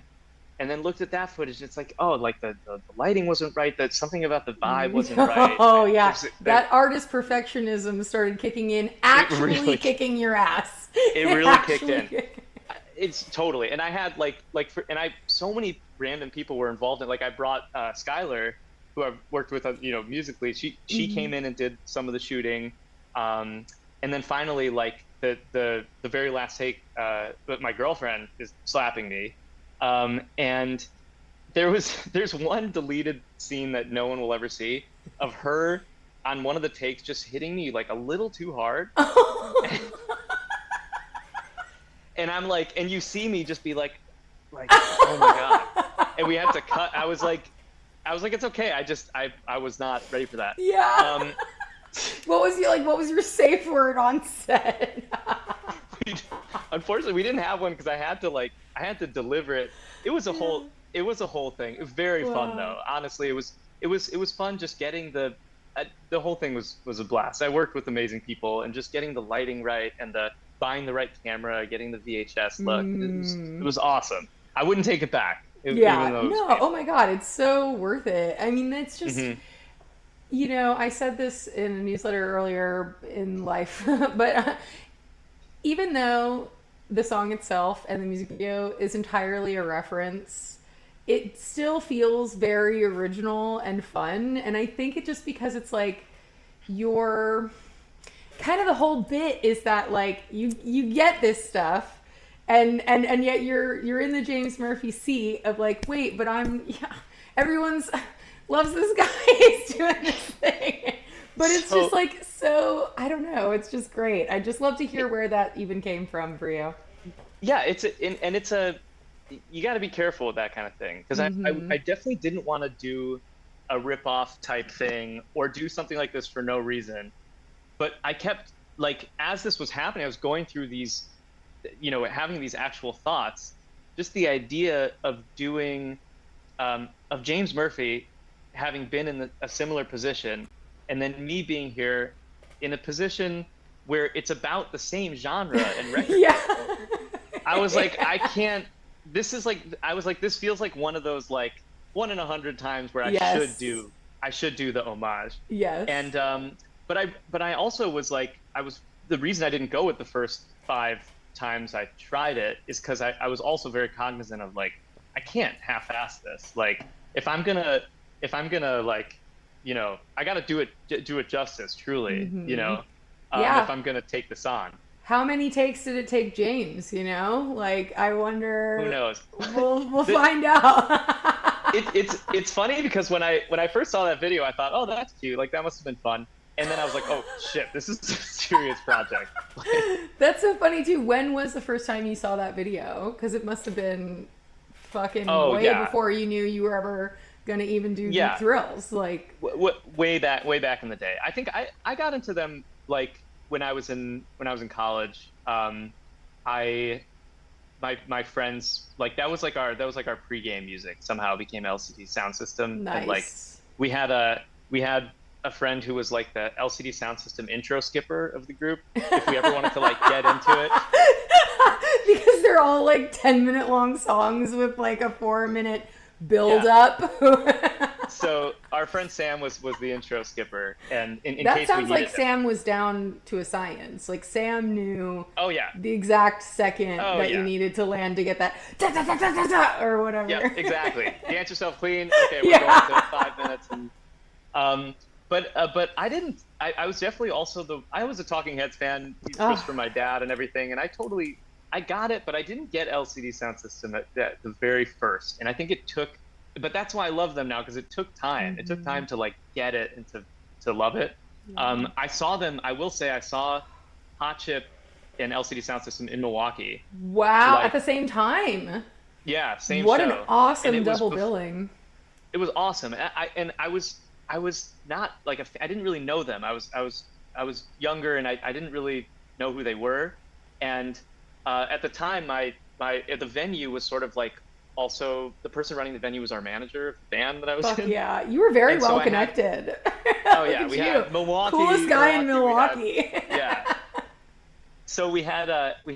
And then looked at that footage. It's like, oh, like the lighting wasn't right. That something about the vibe wasn't right. Oh yeah, That artist perfectionism started kicking in. Actually, really- kicking your ass. It really kicked in. It's totally. And I had so many random people were involved in. Like I brought Skylar, who I've worked with, musically. She came in and did some of the shooting. And then finally, like the very last take, but my girlfriend is slapping me. And there's one deleted scene that no one will ever see of her on one of the takes just hitting me like a little too hard. And I'm like, and you see me just be like, oh my God. And we had to cut. I was like, it's okay. I was not ready for that. Yeah. What was your safe word on set? Unfortunately, we didn't have one because I had to deliver it. It was a whole thing. It was very fun though. Honestly, it was fun just getting the whole thing was a blast. I worked with amazing people, and just getting the lighting right and buying the right camera, getting the VHS look. It was awesome. I wouldn't take it back. Yeah. Even though it was No. painful. Oh my God, it's so worth it. I mean, it's just. You know, I said this in a newsletter earlier in life, but even though the song itself and the music video is entirely a reference, it still feels very original and fun. And I think it just because it's like your kind of the whole bit is that like you get this stuff and yet you're in the James Murphy seat of like, wait, but everyone's loves this guy. He's doing this thing. But it's just like, so, I don't know. It's just great. I just love to hear where that even came from for you. Yeah, you got to be careful with that kind of thing. Because I definitely didn't want to do a rip-off type thing or do something like this for no reason. But I kept, like, as this was happening, I was going through these, having these actual thoughts. Just the idea of doing, of James Murphy having been in a similar position, and then me being here in a position where it's about the same genre and record. Yeah. I was like, this feels like one of those, like, 1 in 100 times where I should do the homage. Yes. And but I also was like, the reason I didn't go with the first 5 times I tried it is because I was also very cognizant of like, I can't half-ass this. Like, if I'm gonna like, I gotta do it justice, truly, Yeah. if I'm gonna take this on. How many takes did it take James, Like, I wonder. Who knows? We'll find out. It's funny because when I first saw that video, I thought, oh, that's cute. Like, that must have been fun. And then I was like, oh shit, this is a serious project. That's so funny too. When was the first time you saw that video? Because it must have been fucking way before you knew you were ever gonna even do Deep Thrills. Like way back in the day. I think I got into them like when I was in college. My friends, like that was like our pregame music somehow became LCD Sound System. Nice. And like we had a friend who was like the LCD Sound System intro skipper of the group. If we ever wanted to like get into it, Because they're all like 10-minute long songs with like a 4-minute build up. so our friend Sam was the intro skipper, and in That case sounds we like needed Sam was down to a science. Like Sam knew Oh yeah, the exact second Oh, that you yeah. needed to land to get that da, da, da, da, da, da, or whatever. yeah, exactly. Dance yourself clean. Okay, we're Yeah. going to 5 minutes. And but I didn't. I was definitely also I was a Talking Heads fan just from my dad and everything, and I got it, but I didn't get LCD Sound System at the very first, and I think it took. But that's why I love them now, because it took time. It took time to like get it and to love it. I saw them. I will say I saw Hot Chip and LCD Sound System in Milwaukee. Wow, Like- at the same time. Yeah, same What show. an awesome And it was double bef- billing. It was awesome. I was not like I didn't really know them. I was younger, and I didn't really know who they were. And at the time, the venue was sort of like, also the person running the venue was our manager of the band that I was Fuck in. yeah, you were very And so well I had- connected. Oh yeah, Look we at had you. Milwaukee. Coolest guy in Milwaukee, Milwaukee. Yeah. So we had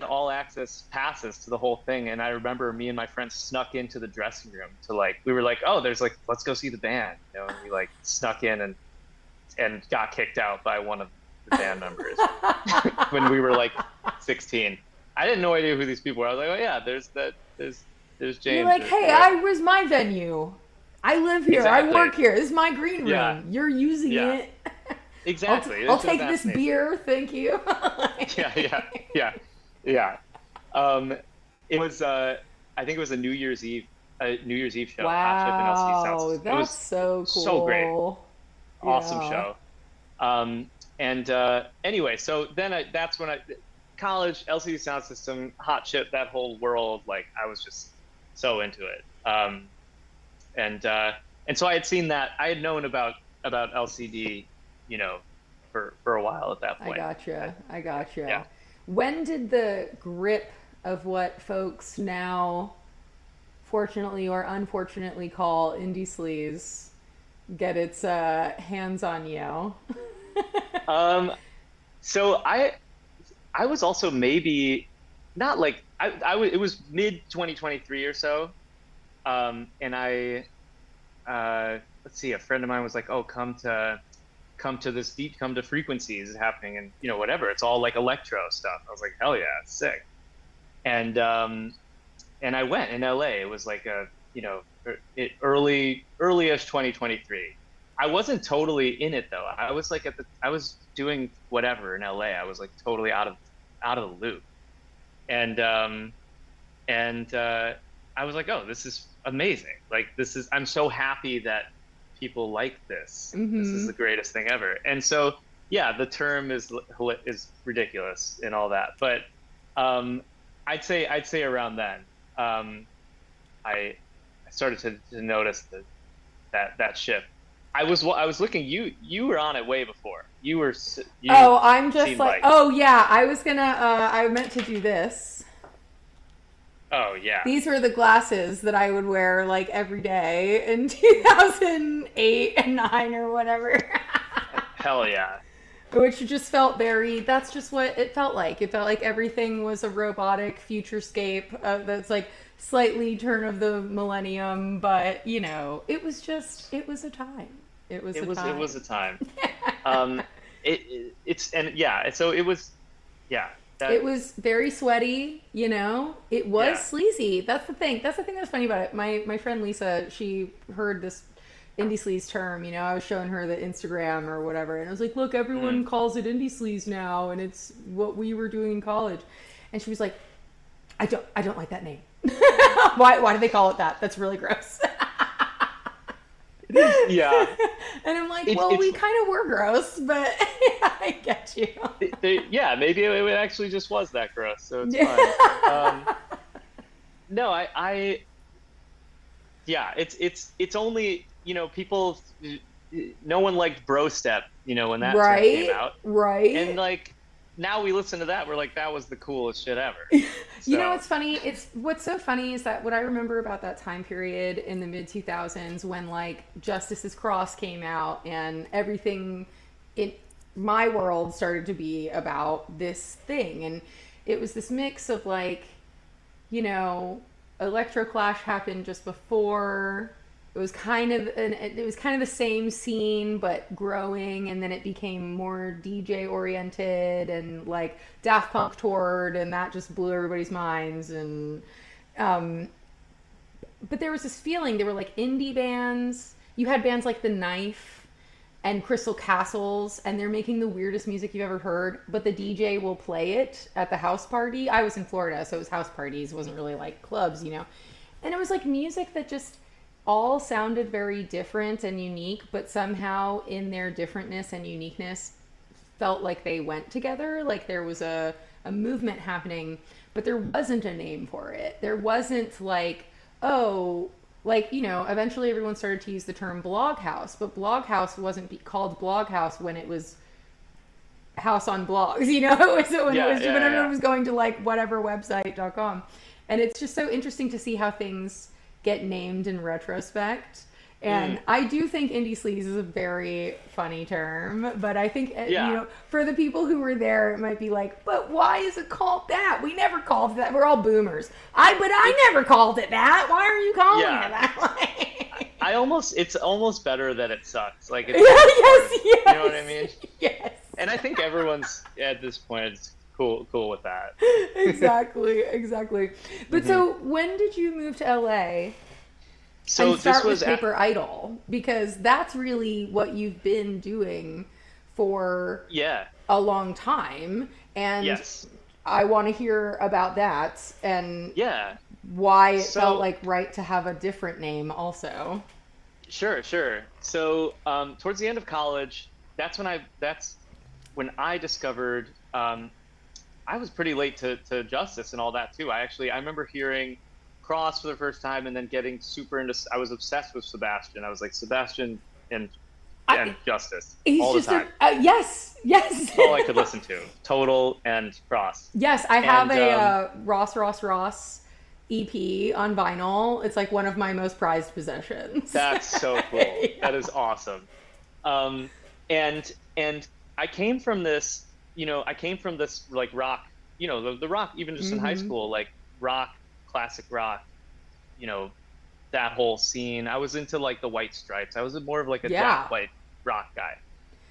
all access passes to the whole thing, and I remember me and my friends snuck into the dressing room to like, we were like, oh, there's like, let's go see the band, you know, and we like snuck in and got kicked out by one of the band members when we were like 16. I didn't know idea who these people were. I was like, oh yeah, there's James. You're like, hey, Yeah. where's my venue? I live here. Exactly. I work here. This is my green room. Yeah. You're using Yeah. it. Exactly. I'll It's take this fascinating. beer, thank you. Yeah. It was I think it was a New Year's Eve show. Hot Chip and LCD Sound Wow, System. It that's was so cool. so great. Awesome Yeah. show. Anyway, so then that's when college, LCD Sound System, Hot Chip, that whole world, like I was just so into it. And so I had seen that, I had known about LCD, you know, for a while at that point. I gotcha. Yeah. When did the grip of what folks now, fortunately or unfortunately, call indie sleaze get its hands on you? So I was also maybe not like it was mid 2023 or so, and let's see, a friend of mine was like, oh, come to Frequencies is happening, and you know, whatever, it's all like electro stuff. I was like, hell yeah, it's sick. And I went in LA. It was like early-ish 2023. I wasn't totally in it though. I was like I was doing whatever in LA. I was like totally out of the loop. And I was like, oh, this is amazing. Like I'm so happy that people like this. Mm-hmm. This is the greatest thing ever. And so, yeah, the term is ridiculous and all that. But I'd say around then, I started to notice that shift. I was looking. You were on it way before. I'm just seemed like, oh yeah, I was gonna. I meant to do this. Oh yeah. These were the glasses that I would wear like every day in 2008 and 9 or whatever. Hell yeah. Which just felt that's just what it felt like. It felt like everything was a robotic futurescape that's like slightly turn of the millennium, but you know, it was a time. It was a time. It was very sweaty, you know. It was Yeah. sleazy. That's the thing. That's funny about it. My friend Lisa, she heard this indie sleaze term, you know. I was showing her the Instagram or whatever, and I was like, look, everyone calls it indie sleaze now, and it's what we were doing in college. And she was like, I don't like that name. Why do they call it that? That's really gross. Yeah. And I'm like, It's- well, it's- we kind of were gross, but I get you. Yeah, maybe it actually just was that gross, so it's fine. No, it's only, you know, people, no one liked Bro Step, you know, when that term came out. Right. And like, now we listen to that, we're like, that was the coolest shit ever. You know So what's funny? It's what's so funny is that what I remember about that time period in the mid 2000s when like Justice's Cross came out and everything in my world started to be about this thing, and it was this mix of like, you know, Electroclash happened just before. It was kind of the same scene but growing, and then it became more DJ oriented, and like Daft Punk toured and that just blew everybody's minds. And um but there was this feeling, there were like indie bands, you had bands like The Knife and Crystal Castles, and they're making the weirdest music you've ever heard, but the DJ will play it at the house party. I was in Florida, so it was house parties, it wasn't really like clubs, you know. And it was like music that just all sounded very different and unique, but somehow in their differentness and uniqueness felt like they went together. Like there was a movement happening, but there wasn't a name for it. There wasn't like, oh, like, you know, eventually everyone started to use the term blog house, but blog house wasn't called blog house when it was house on blogs, you know. So when Yeah, it was yeah, when everyone yeah. was going to like whatever website.com. And it's just so interesting to see how things get named in retrospect. And I do think indie sleaze is a very funny term, but I think, Yeah. you know, for the people who were there, it might be like, but why is it called that? We never called it that. We're all boomers. But I never called it that. Why are you calling Yeah. it that? it's almost better that it sucks. Like, it's yes, yes. you know what I mean? Yes. And I think everyone's at this point is cool with that. Exactly. But so when did you move to LA So and start this was with Paper Idol? Because that's really what you've been doing for yeah. a long time. And Yes. I want to hear about that and Yeah. why it So- felt like right to have a different name also. Sure. So towards the end of college, that's when I discovered I was pretty late to Justice and all that too. I remember hearing Cross for the first time and then getting super into. I was obsessed with Sebastian. I was like Sebastian and Justice He's all the just time. yes. That's all I could listen to. Total and Cross. Yes, I have And, a Ross EP on vinyl. It's like one of my most prized possessions. That's so cool. Yeah. That is awesome. And I came from this, like rock, the rock, even just in high school, like rock, classic rock, that whole scene. I was into like the White Stripes. I was more of like a Jack White rock guy.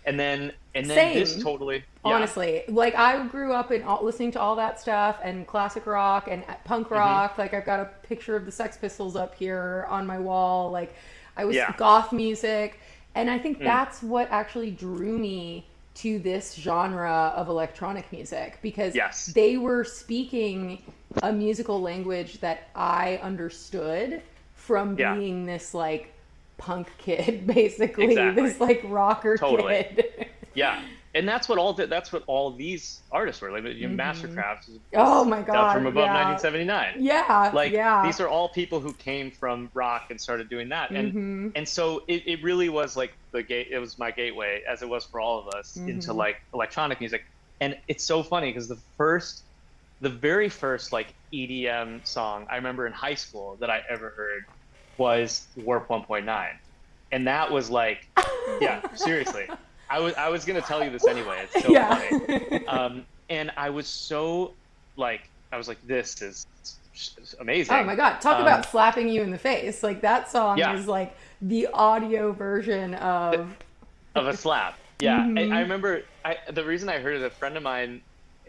And then Same. this totally, yeah. Honestly, like I grew up listening to all that stuff and classic rock and punk rock. Like I've got a picture of the Sex Pistols up here on my wall. Like I was goth music, and I think that's what actually drew me to this genre of electronic music, because they were speaking a musical language that I understood from being this like punk kid, basically. This like rocker kid. Yeah. And that's what all these artists were. Like Mastercraft is oh my god, from above 1979. These are all people who came from rock and started doing that. And so it really was like it was my gateway, as it was for all of us, into like electronic music. And it's so funny because the very first like EDM song I remember in high school that I ever heard was Warp 1.9. And that was like, yeah, seriously. I was gonna tell you this anyway. It's so funny. And I was so like, this is amazing. Oh my god! Talk about slapping you in the face. Like that song is like the audio version of a slap. Yeah, I remember. The reason I heard it, a friend of mine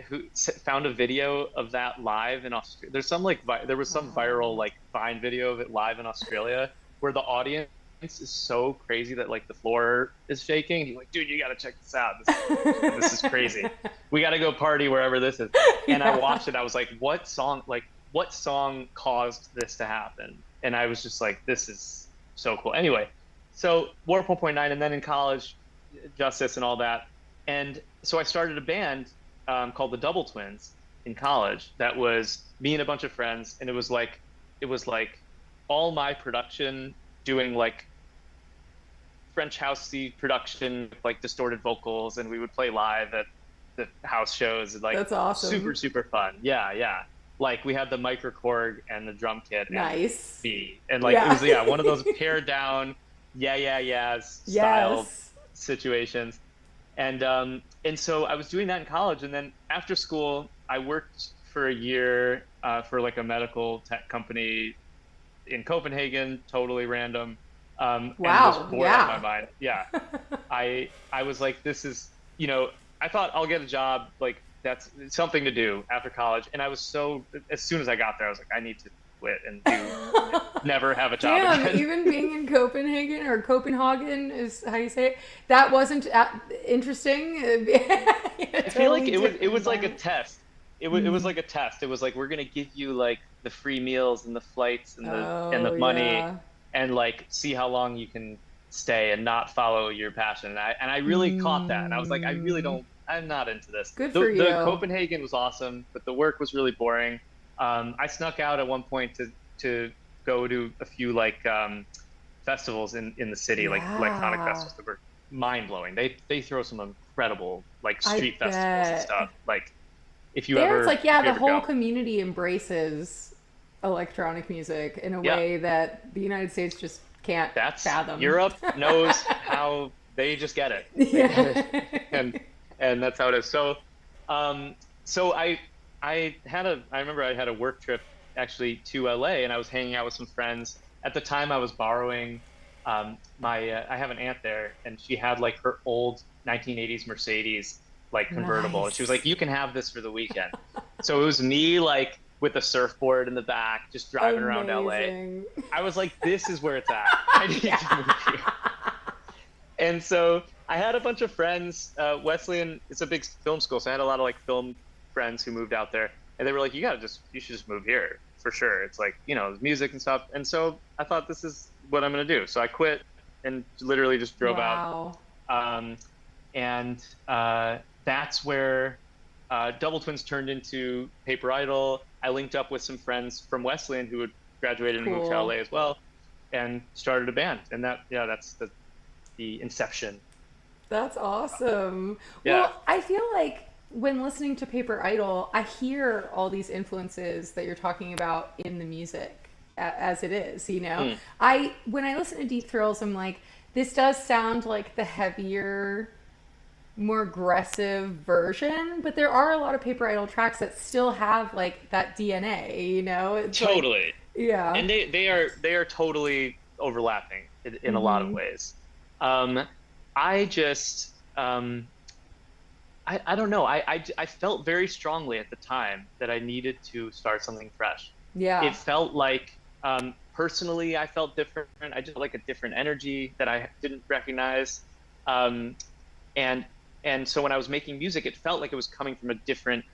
who found a video of that live in Australia. There's some there was some viral like Vine video of it live in Australia where the audience is so crazy that like the floor is shaking. He's like, dude, you gotta check this out. This is crazy. We gotta go party wherever this is. And I watched it. I was like, what song caused this to happen? And I was just like, this is so cool. Anyway, so Warp 1.9, and then in college, Justice and all that. And so I started a band called the Double Twins in college. That was me and a bunch of friends, and it was like all my production, doing like French housey production, like distorted vocals, and we would play live at the house shows. Like That's awesome. super super fun. Yeah, yeah. Like we had the microKORG and the drum kit and Nice. B, and like it was one of those pared down style Yes. situations. And so I was doing that in college, and then after school I worked for a year for like a medical tech company in Copenhagen, totally random. And was bored out of my mind. Yeah. I was like, this is, I thought I'll get a job, like that's something to do after college. And I was as soon as I got there, I was like, I need to quit and never have a job Damn, again. even being in Copenhagen, or Copenhagen is how you say it, that wasn't interesting. I feel like it was like a test. It was like a test. It was like, we're gonna give you like the free meals and the flights and the money, and like see how long you can stay and not follow your passion. And I really caught that. And I was like, I'm not into this. Good for you. The Copenhagen was awesome, but the work was really boring. I snuck out at one point to go to a few like festivals in the city, like electronic festivals that were mind blowing. They throw some incredible like street festivals and stuff. Like if you ever, it's like, the whole community embraces electronic music in a way that the United States just can't fathom. Europe knows how, they just get it. And that's how it is. So I remember I had a work trip actually to LA, and I was hanging out with some friends. At the time I was borrowing I have an aunt there, and she had like her old 1980s Mercedes like convertible. Nice. And she was like, you can have this for the weekend. So it was me like with a surfboard in the back, just driving around LA. I was like, this is where it's at. I need to move here. And so I had a bunch of friends. Wesleyan, it's a big film school, so I had a lot of like film friends who moved out there, and they were like, you should just move here for sure. It's like, music and stuff. And so I thought, this is what I'm gonna do. So I quit and literally just drove out. And that's where Double Twins turned into Paper Idol. I linked up with some friends from Wesleyan who had graduated and moved to LA as well, and started a band. And that's the inception. That's awesome. Yeah. Well, I feel like when listening to Paper Idol, I hear all these influences that you're talking about in the music as it is, when I listen to Deep Thrills, I'm like, this does sound like the heavier, more aggressive version, but there are a lot of Paper Idol tracks that still have like that DNA, It's totally. Like, yeah. And they are totally overlapping in a lot of ways. I just I don't know. I felt very strongly at the time that I needed to start something fresh. Yeah. It felt like personally I felt different. I just felt like a different energy that I didn't recognize. And so when I was making music, it felt like it was coming from a different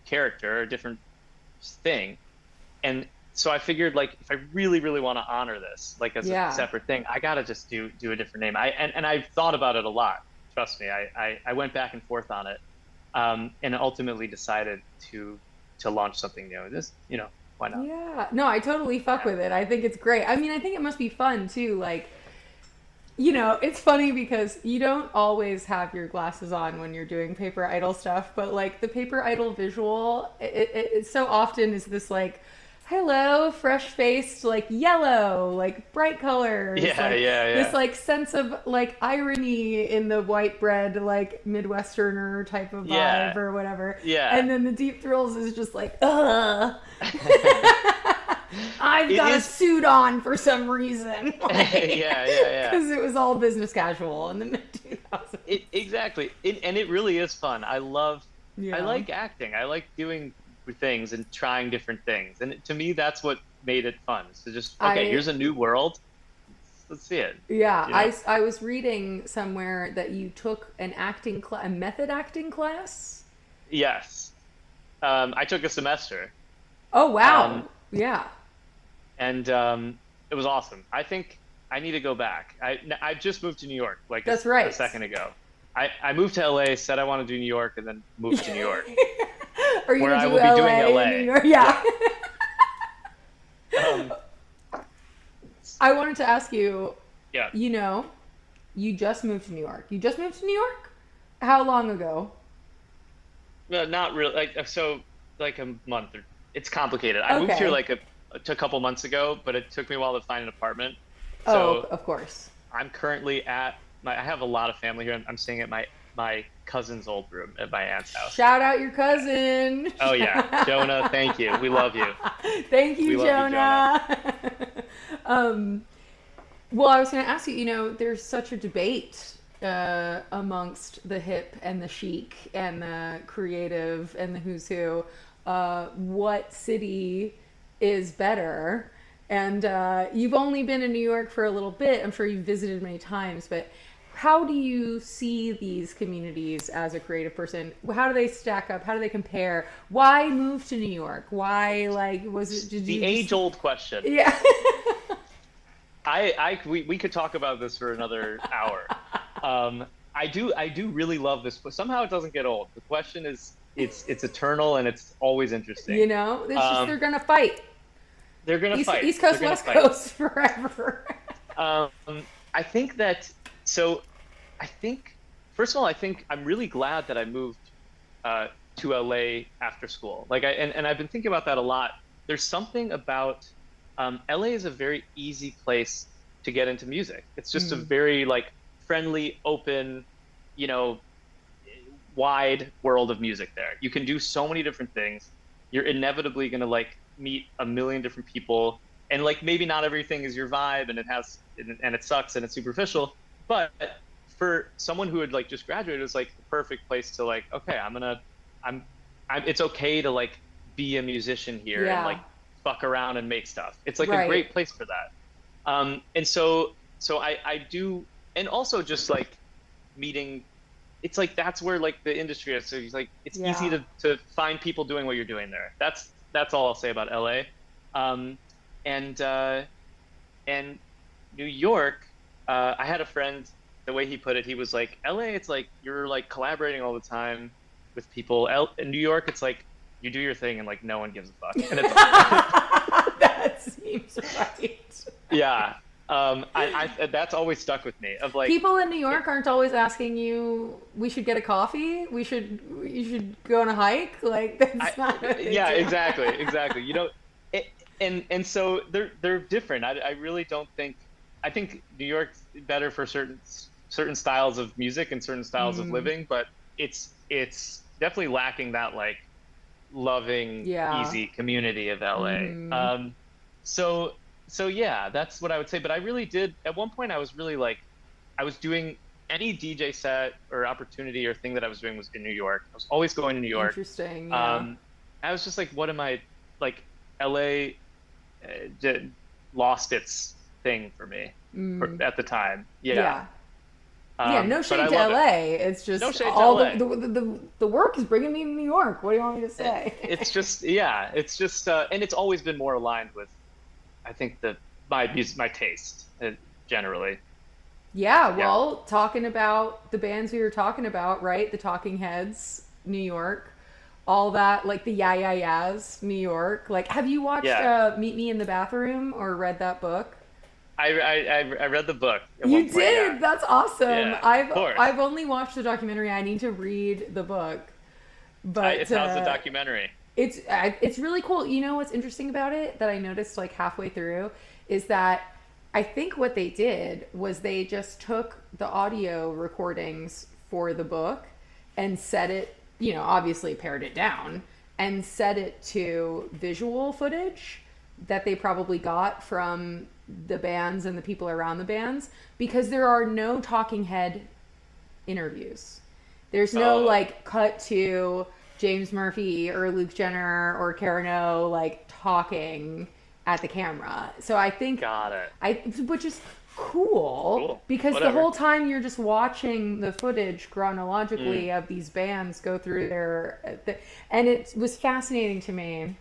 character, a different thing. And so I figured, like, if I really, really want to honor this, like as a separate thing, I gotta just do a different name. And I've thought about it a lot. Trust me, I went back and forth on it, and ultimately decided to launch something new. This, why not? Yeah, no, I totally fuck with it. I think it's great. I mean, I think it must be fun too. Like, it's funny because you don't always have your glasses on when you're doing Paper Idol stuff, but like the Paper Idol visual, it so often is this like, hello, fresh-faced, like yellow, like bright colors. Yeah. This like sense of like irony in the white bread, like Midwesterner type of vibe or whatever. Yeah. And then the Deep Thrills is just like, ugh. I've got a suit on for some reason. Like, yeah. Because it was all business casual in the mid-2000s. Exactly. And it really is fun. I like acting. I like doing things and trying different things, and to me that's what made it fun. So just here's a new world, let's see it. I was reading somewhere that you took an acting a method acting class. Yes. I took a semester. Oh wow. And it was awesome. I think I need to go back. I just moved to New York like that's right. a second ago. I moved to LA, said I want to do New York, and then moved to New York. Are you where gonna I do will LA be doing LA. in New York? Yeah. I wanted to ask you. Yeah. You just moved to New York. You just moved to New York? How long ago? Not really. Like so, like a month or it's complicated. I moved here Okay. like a couple months ago, but it took me a while to find an apartment. Oh, So of course. I'm currently at my. I have a lot of family here. I'm staying at my cousin's old room at my aunt's house. Shout out your cousin. Oh yeah, Jonah. Thank you. We love you. Thank We you, love you, Jonah. um, well, I was going to ask you, there's such a debate amongst the hip and the chic and the creative and the who's who. What city is better? And you've only been in New York for a little bit. I'm sure you've visited many times, but how do you see these communities as a creative person? How do they stack up? How do they compare? Why move to New York? Why, like, was it, did you The age-old question. Yeah. We could talk about this for another hour. I do really love this, but somehow it doesn't get old. The question is, it's eternal and it's always interesting. It's just, they're going to fight. They're gonna fight. East Coast, They're gonna West fight. Coast forever. I think that so. I think first of all, I think I'm really glad that I moved to LA after school. Like and I've been thinking about that a lot. There's something about LA is a very easy place to get into music. It's just a very like friendly, open, you know, wide world of music there. You can do so many different things. You're inevitably gonna like meet a million different people, and like maybe not everything is your vibe, and it sucks and it's superficial. But for someone who had like just graduated, it's like the perfect place to like, okay, I'm it's okay to like be a musician here Yeah. and like fuck around and make stuff. It's like Right. a great place for that. And so I do, and also just like meeting, it's like that's where like the industry is. So it's like it's Yeah. easy to find people doing what you're doing there. That's all I'll say about LA. And New York, I had a friend, the way he put it, he was like, LA, it's like you're like collaborating all the time with people. In New York, it's like you do your thing and like no one gives a fuck. And it's That seems right. yeah. I that's always stuck with me of like People in New York aren't always asking you, we should get a coffee, you should go on a hike. Like that's not what they yeah, do. exactly. You know, and so they're different. I really don't think. I think New York's better for certain styles of music and certain styles of living, but it's definitely lacking that like loving, Yeah. easy community of LA. So yeah, that's what I would say. But I really did at one point. I was really like, I was doing any DJ set or opportunity or thing that I was doing was in New York. I was always going to New York. Interesting. Yeah. I was just like, what am I like? LA lost its thing for me at the time. Yeah. Yeah, no but shade I to love LA. it. It's just No shade to all LA. the work is bringing me to New York. What do you want me to say? It's just and it's always been more aligned with, I think my taste generally. Yeah, well, talking about the bands we were talking about, right? The Talking Heads, New York, all that, like the Yeah Yeah Yeahs, New York. Like, have you watched Meet Me in the Bathroom or read that book? I read the book. At You one point, did. yeah. That's awesome. Yeah, of course. I've only watched the documentary. I need to read the book. But How's the documentary? It's really cool. You know what's interesting about it that I noticed like halfway through is that I think what they did was they just took the audio recordings for the book and set it, obviously pared it down and set it to visual footage that they probably got from the bands and the people around the bands, because there are no talking head interviews. There's no like cut to James Murphy or Luke Jenner or Karen O like talking at the camera. So I think Got it. which is cool because Whatever. the whole time you're just watching the footage chronologically of these bands go through and it was fascinating to me.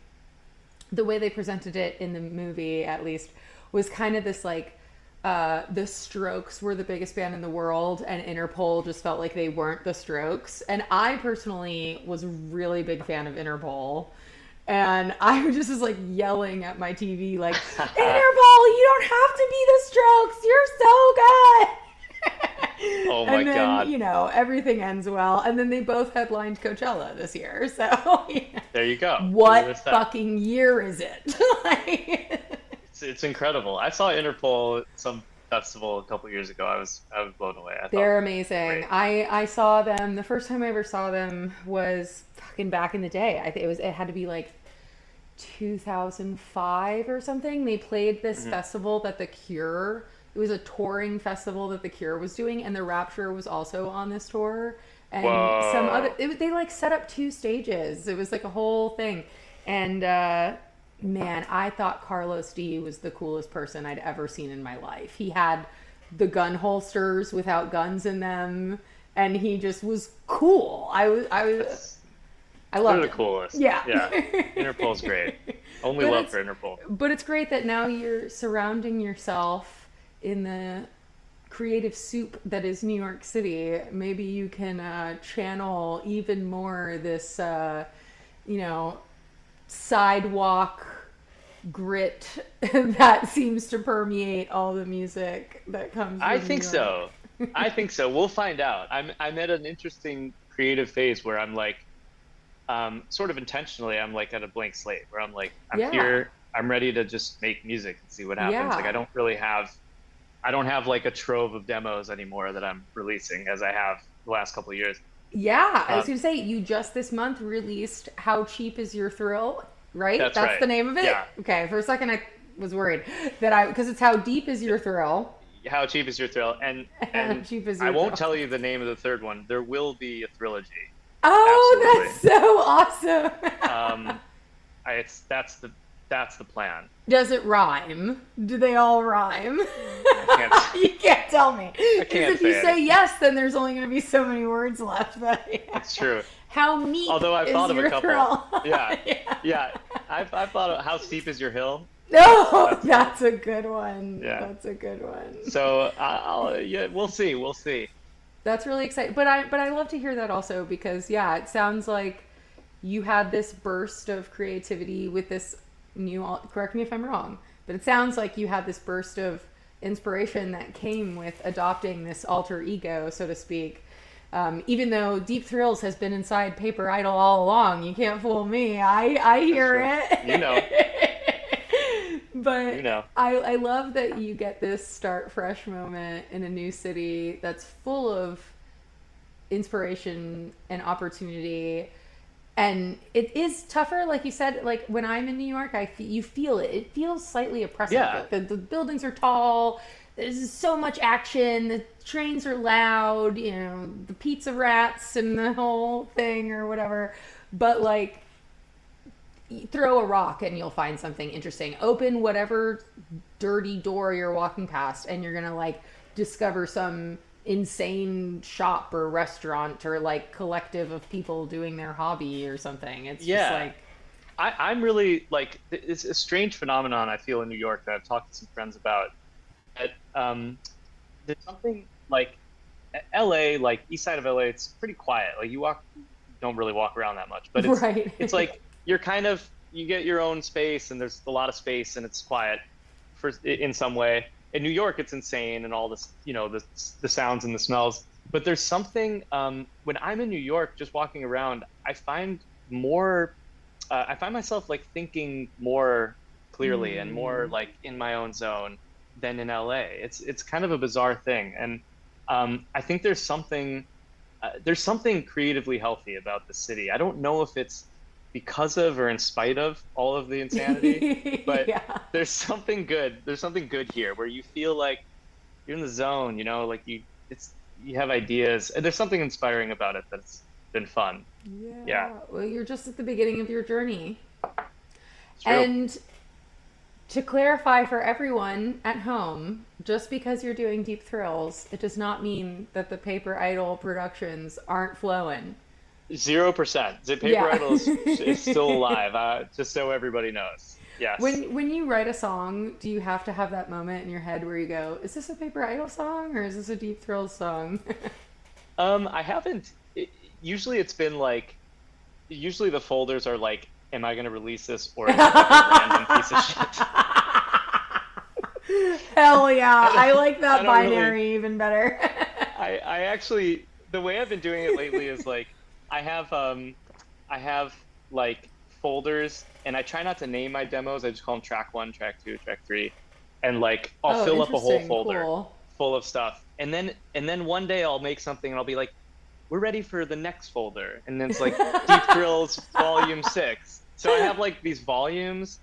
The way they presented it in the movie, at least, was kind of this like, the Strokes were the biggest band in the world, and Interpol just felt like they weren't the Strokes. And I personally was a really big fan of Interpol, and I just was like yelling at my TV, like, Interpol, you don't have to be the Strokes. You're so good. Oh my And then, God. God. you know, everything ends well. And then they both headlined Coachella this year. So, you know, There you go. what There's that. fucking year is it? Like, It's incredible. I saw Interpol at some festival a couple years ago. I was blown away. I thought they're it was amazing. great. I saw them. The first time I ever saw them was fucking back in the day. I think it had to be like 2005 or something. They played this festival that The Cure. It was a touring festival that The Cure was doing, and The Rapture was also on this tour. And some Whoa. other, they like set up 2 stages. It was like a whole thing. And man, I thought Carlos D was the coolest person I'd ever seen in my life. He had the gun holsters without guns in them, and he just was cool. I They're loved the it. coolest. Yeah. Yeah. Interpol's great. Only But love it's- for Interpol. But it's great that now you're surrounding yourself in the creative soup that is New York City. Maybe you can channel even more this, you know, sidewalk grit that seems to permeate all the music that comes I from think New York. so. I think so. We'll find out. I'm at an interesting creative phase where I'm like, sort of intentionally, I'm like at a blank slate where I'm like, I'm Yeah. here, I'm ready to just make music and see what happens. Yeah. Like I don't have like a trove of demos anymore that I'm releasing as I have the last couple of years. Yeah, I was Um, gonna say you just this month released "How Cheap Is Your Thrill," right? That's That's right. the name of it. Yeah. Okay, for a second I was worried that because it's "How Deep Is Your Thrill." How cheap is your thrill? And Cheap is I your won't thrill. tell you the name of the third one. There will be a trilogy. Oh, Absolutely. that's so awesome! That's the plan. Does it rhyme? Do they all rhyme? can't- You can't tell me. can't Because if you say say yes, then there's only going to be so many words left. It's true. How meat Although I've is thought of a your couple. thrill? Yeah. Yeah. I've thought of how steep is your hill. No, that's a good one. Yeah. That's a good one. So yeah, we'll see. We'll see. That's really exciting. But I love to hear that also because yeah, it sounds like you had this burst of creativity with this new, correct me if I'm wrong, but it sounds like you had this burst of inspiration that came with adopting this alter ego, so to speak. Even though Deep Thrills has been inside Paper Idol all along, you can't fool me. I hear it. You know. But You know. I love that you get this start fresh moment in a new city that's full of inspiration and opportunity. And it is tougher, like you said, like when I'm in New York, you feel it. It feels slightly oppressive. Yeah. The buildings are tall. There's so much action. The trains are loud, you know, the pizza rats and the whole thing or whatever. But like, you throw a rock and you'll find something interesting. Open whatever dirty door you're walking past and you're gonna like discover some insane shop or restaurant or like collective of people doing their hobby or something. It's just Yeah. like, I'm really like, it's a strange phenomenon I feel in New York that I've talked to some friends about. That there's something like LA, like east side of LA, it's pretty quiet. Like you don't really walk around that much, but it's right. it's like you get your own space and there's a lot of space and it's quiet in some way. In New York, it's insane and all this, you know, the sounds and the smells. But there's something when I'm in New York, just walking around, I find myself like thinking more clearly and more like in my own zone than in LA. It's kind of a bizarre thing, and I think there's something creatively healthy about the city. I don't know if it's because of or in spite of all of the insanity, but yeah. there's something good. There's something good here where you feel like you're in the zone, you know, like you have ideas, and there's something inspiring about it that's been fun. Yeah. Well, you're just at the beginning of your journey. It's true. And to clarify for everyone at home, just because you're doing Deep Thrills, it does not mean that the Paper Idol productions aren't flowing. 0%. The Paper Yeah. Idol is still alive, just so everybody knows. Yes. When you write a song, do you have to have that moment in your head where you go, is this a Paper Idol song or is this a Deep Thrills song? I haven't. Usually it's been like, usually the folders are like, am I going to release this or is it like a random piece of shit? Hell yeah. I like I that don't really- binary even better. I actually, the way I've been doing it lately is like I have like folders, and I try not to name my demos. I just call them track 1, track 2, track 3, and like I'll Oh, fill up a whole interesting. folder Cool. full of stuff, and then one day I'll make something and I'll be like, we're ready for the next folder, and then it's like Deep Thrills Volume 6. So I have like these volumes,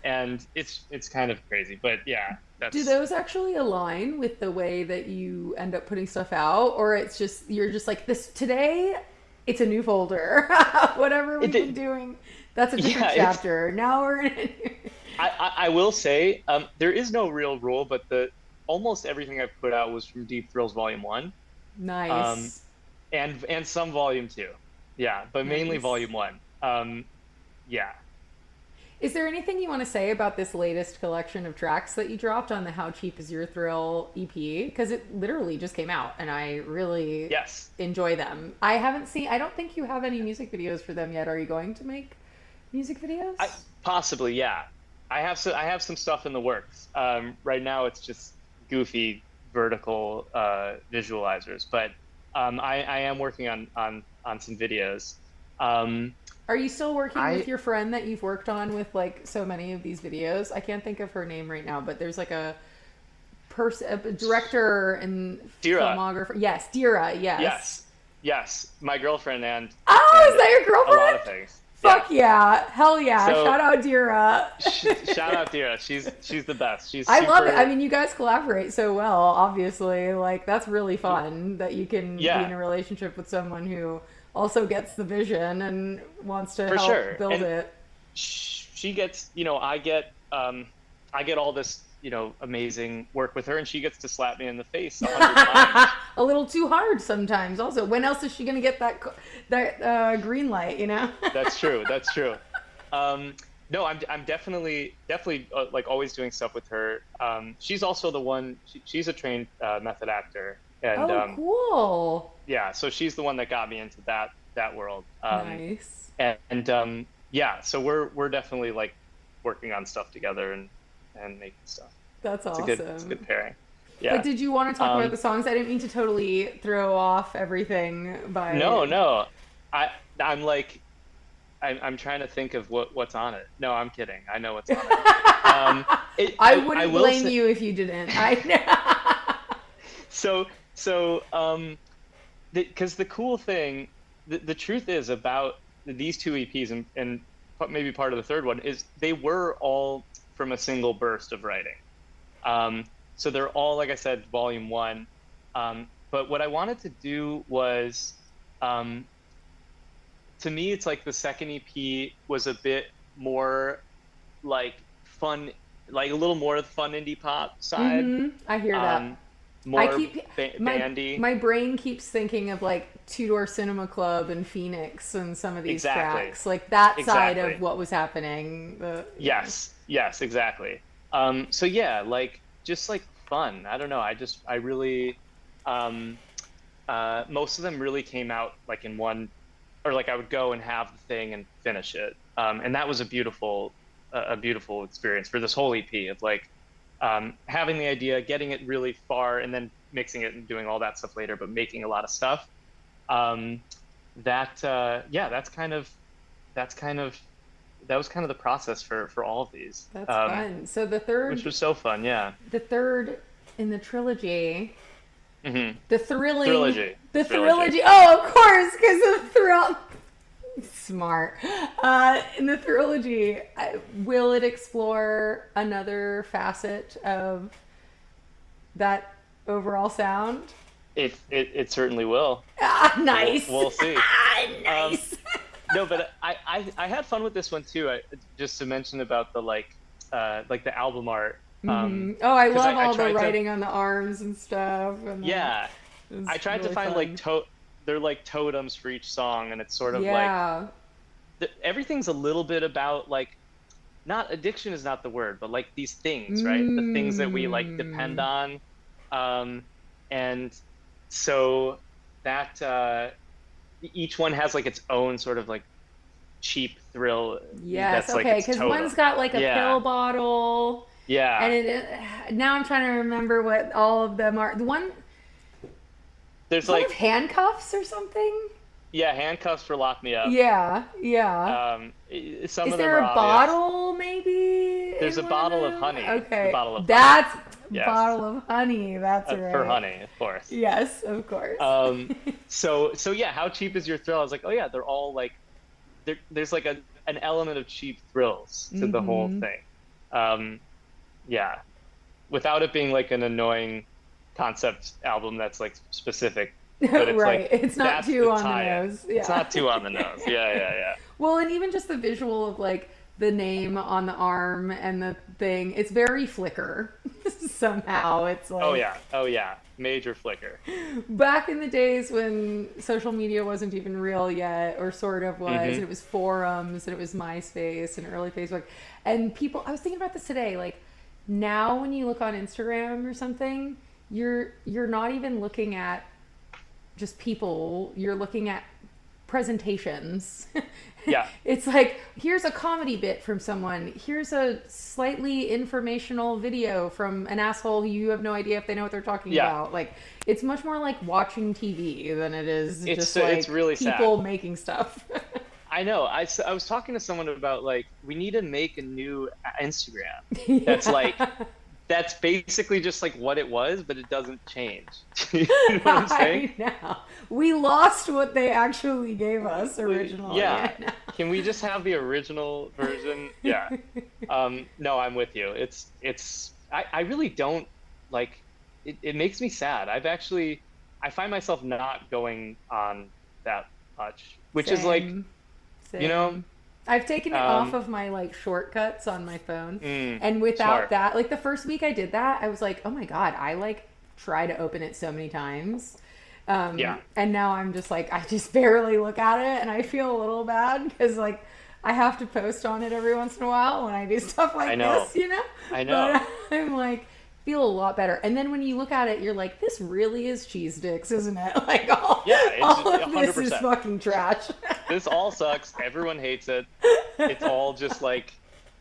and it's kind of crazy, but yeah, Do that's those actually align with the way that you end up putting stuff out, or it's just you're just like this today? It's a new folder. Whatever we've been doing, that's a different Yeah, chapter. Now we're in. I will say there is no real rule, but the almost everything I've put out was from Deep Thrills Volume 1, Nice. and some Volume 2. Yeah, but mainly Nice. Volume 1. Yeah. Is there anything you want to say about this latest collection of tracks that you dropped on the How Cheap Is Your Thrill EP? Because it literally just came out, and I really Yes. enjoy them. I haven't seen. I don't think you have any music videos for them yet. Are you going to make music videos? Possibly, yeah. I have some stuff in the works. Right now, it's just goofy vertical visualizers, but I am working on some videos. Are you still working I with your friend that you've worked on with like so many of these videos? I can't think of her name right now, but there's like a director and Dira. filmographer. Yes, Dira. Yes. Yes, my girlfriend and Oh, is that your a girlfriend? lot of things. Fuck yeah. Hell yeah. So- Shout out Dira. Shout out Dira. She's the best. She's I love it. super- I mean, you guys collaborate so well, obviously. Like, that's really fun that you can be Yeah. in a relationship with someone who also gets the vision and wants to For help sure. build And- it. she gets, I get all this, amazing work with her, and she gets to slap me in the face 100 times. A little too hard sometimes. Also, when else is she going to get that green light, you know? That's true. That's true. No, I'm definitely like always doing stuff with her. She's also the one. She's a trained method actor, and Oh, cool. yeah, so she's the one that got me into that world. Nice. And yeah, so we're definitely like working on stuff together and making stuff. That's It's awesome. it's a good pairing. Yeah. But did you want to talk about the songs? I didn't mean to totally throw off everything by... No. I'm like, I'm trying to think of what's on it. No, I'm kidding. I know what's on it. I wouldn't will blame say- you if you didn't. I So, because the cool thing, the truth is about these two EPs and maybe part of the third one is they were all from a single burst of writing. So they're all, like I said, volume 1. But what I wanted to do was, to me, it's like the second EP was a bit more like fun, like a little more fun indie pop side. I hear that. More I keep bandy. my brain keeps thinking of like Two Door Cinema Club and Phoenix and some of these Exactly. tracks, like that side Exactly. of what was happening. Yes, exactly. So yeah, like just like fun. I don't know. I really, most of them really came out like in one, or like I would go and have the thing and finish it. And that was a beautiful experience for this whole EP of like, having the idea, getting it really far, and then mixing it and doing all that stuff later, but making a lot of stuff. That was kind of the process for all of these. That's fun. So the third, Which was so fun, yeah. the third in the trilogy, Mm-hmm. the thrilling, Trilogy. the Trilogy. trilogy. Oh, of course, because of thrill. Smart. In the trilogy, will it explore another facet of that overall sound? It certainly will. Ah, nice. We'll see. Ah, nice. No, but I had fun with this one too. Just to mention about the like the album art. Oh, I 'cause love I all the tried to- writing on the arms and stuff. And Yeah, it's I tried to really find fun. like they're like totems for each song, and it's sort of like Yeah. everything's a little bit about like, not addiction is not the word, but like these things, right? The things that we like depend on, and so that each one has like its own sort of like cheap thrill. Yes. that's, like, Okay. its Because totem. one's got like a Yeah. pill bottle, Yeah. and now I'm trying to remember what all of them are. The one. there's Sort like of handcuffs or something. yeah, handcuffs for lock me up. Yeah, yeah. Some Is of them there are a obvious. bottle maybe? There's in a one bottle of them? honey. Okay, The bottle of honey. that's Yes. bottle of honey. That's right. For honey, of course. Yes, of course. So yeah, how cheap is your thrill? I was like, oh yeah, they're all like, there's like an element of cheap thrills to the whole Mm-hmm. thing. Yeah, without it being like an annoying concept album that's like specific, but it's Right. like It's not that's too on the tie-in. nose. It's Yeah. not too on the nose. Yeah. Well, and even just the visual of like the name on the arm and the thing, it's very Flickr somehow. It's like Oh yeah, major flicker. back in the days when social media wasn't even real yet, or sort of was, Mm-hmm. and it was forums and it was MySpace and early Facebook. And people, I was thinking about this today, like now when you look on Instagram or something, you're not even looking at just people, you're looking at presentations. Yeah. It's like, here's a comedy bit from someone. Here's a slightly informational video from an asshole who you have no idea if they know what they're talking Yeah. about. Like, it's much more like watching TV than it is It's- just like it's really sad. people making stuff. I know. I was talking to someone about like we need to make a new Instagram that's like that's basically just like what it was, but it doesn't change. You know what I'm saying? I know. We lost what they actually gave us originally. Yeah. I know. Can we just have the original version? Yeah. No, I'm with you. I really don't like it makes me sad. I find myself not going on that much, which is like, Same. you know, Same. I've taken it off of my like shortcuts on my phone. And without smart. that, like the first week I did that, I was like, oh my God, I like try to open it so many times. Yeah. And now I'm just like, I just barely look at it and I feel a little bad because like I have to post on it every once in a while when I do stuff like I know. this, you know? I know. But I'm like, feel a lot better. And then when you look at it, you're like, this really is cheese dicks, isn't it? Like all, Yeah, it's all of this is 100%. fucking trash. This all sucks. Everyone hates it. It's all just like,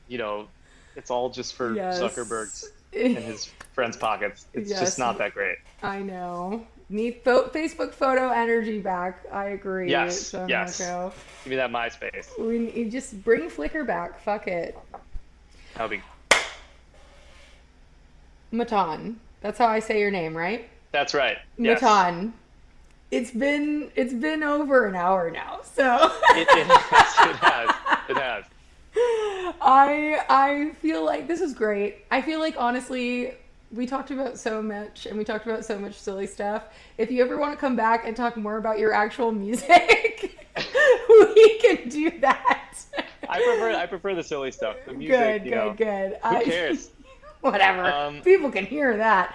you know, it's all just for Yes. Zuckerberg's and his friends' pockets. It's Yes. just not that great. I know. Need Facebook photo energy back. I agree. Yes, John yes. Marco. Give me that MySpace. We need, just bring Flickr back. Fuck it. That'll be. Matan. That's how I say your name, right? That's right. Yes. Matan. It's been over an hour now, so It has. It has. I feel like this is great. I feel like honestly, we talked about so much and we talked about so much silly stuff. If you ever want to come back and talk more about your actual music, we can do that. I prefer the silly stuff. The music, Good. Who cares? Whatever. People can hear that.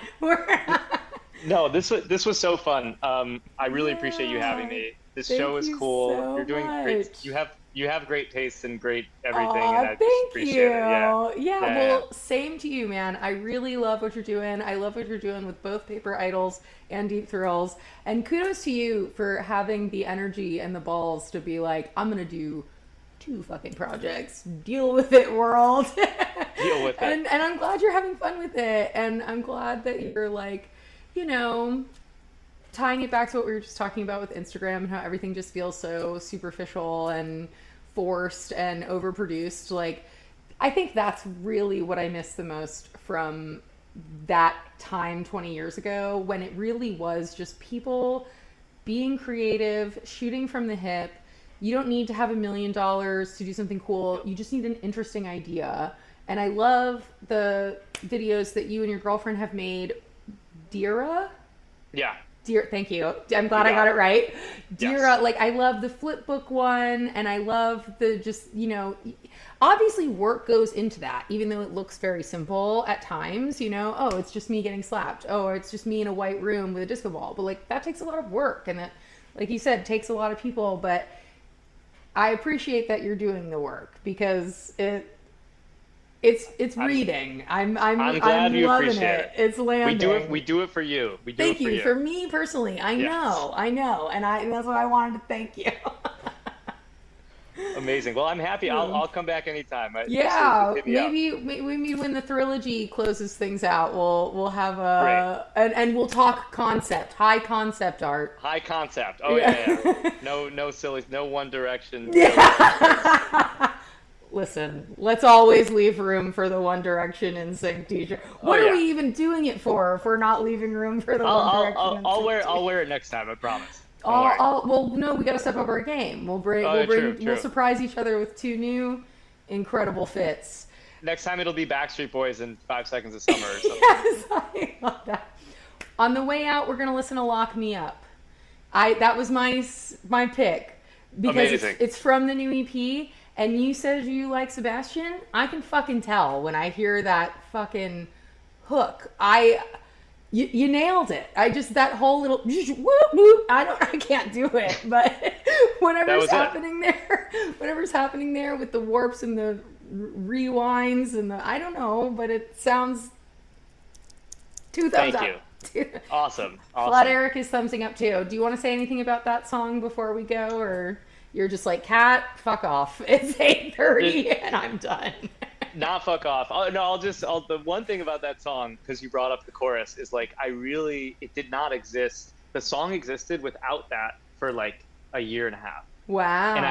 No, this was so fun. I really appreciate you having me. This Thank show is you cool. so You're doing much. great. You have great taste and great everything, Aw, and I just thank appreciate you. it. Yeah. Yeah, Yeah. well, same to you, man. I really love what you're doing. I love what you're doing with both Paper Idols and Deep Thrills. And kudos to you for having the energy and the balls to be like, I'm going to do 2 fucking projects. Deal with it, world. Deal with it. And I'm glad you're having fun with it. And I'm glad that you're like, you know, tying it back to what we were just talking about with Instagram and how everything just feels so superficial and forced and overproduced. Like, I think that's really what I miss the most from that time 20 years ago, when it really was just people being creative, shooting from the hip. You don't need to have $1 million to do something cool. You just need an interesting idea. And I love the videos that you and your girlfriend have made. Dira? Yeah. Thank you. I'm glad I got it right. Dira, Yes. like I love the flip book one, and I love the just, you know, obviously work goes into that, even though it looks very simple at times, you know, oh, it's just me getting slapped. Oh, it's just me in a white room with a disco ball. But like that takes a lot of work, and that, like you said, takes a lot of people. But I appreciate that you're doing the work because it's reading. I'm glad you loving appreciate it. it. It's landing. We do it for you. We do Thank it for you. you. For me personally, I know, and that's why I wanted to thank you. Amazing. Well, I'm happy. I'll come back anytime. Yeah, Hit me up. maybe when the trilogy closes things out, we'll have a Great. and we'll talk concept, high concept art. High concept. Oh yeah. No silly. No One Direction. Listen, let's always leave room for the One Direction NSYNC t-shirt. What are yeah. we even doing it for if we're not leaving room for the One Direction? I'll wear it next time. I promise. Well, no, we got to step up our game. True. We'll surprise each other with 2 new incredible fits. Next time it'll be Backstreet Boys and 5 Seconds of Summer or something. Yes, I love that. On the way out, we're gonna listen to "Lock Me Up." That was my pick because Amazing. it's from the new EP. And you said you like Sebastian. I can fucking tell when I hear that fucking hook. You nailed it. That whole little whoop whoop. I can't do it, but whatever's happening there with the warps and the rewinds and I don't know, but it sounds 2 thumbs up. Thank you. Awesome. Flat Eric is thumbsing up too. Do you want to say anything about that song before we go, or you're just like, Kat, fuck off. It's 8:30 and I'm done. Not fuck off. The one thing about that song, because you brought up the chorus, is like it did not exist. The song existed without that for like a year and a half. Wow. And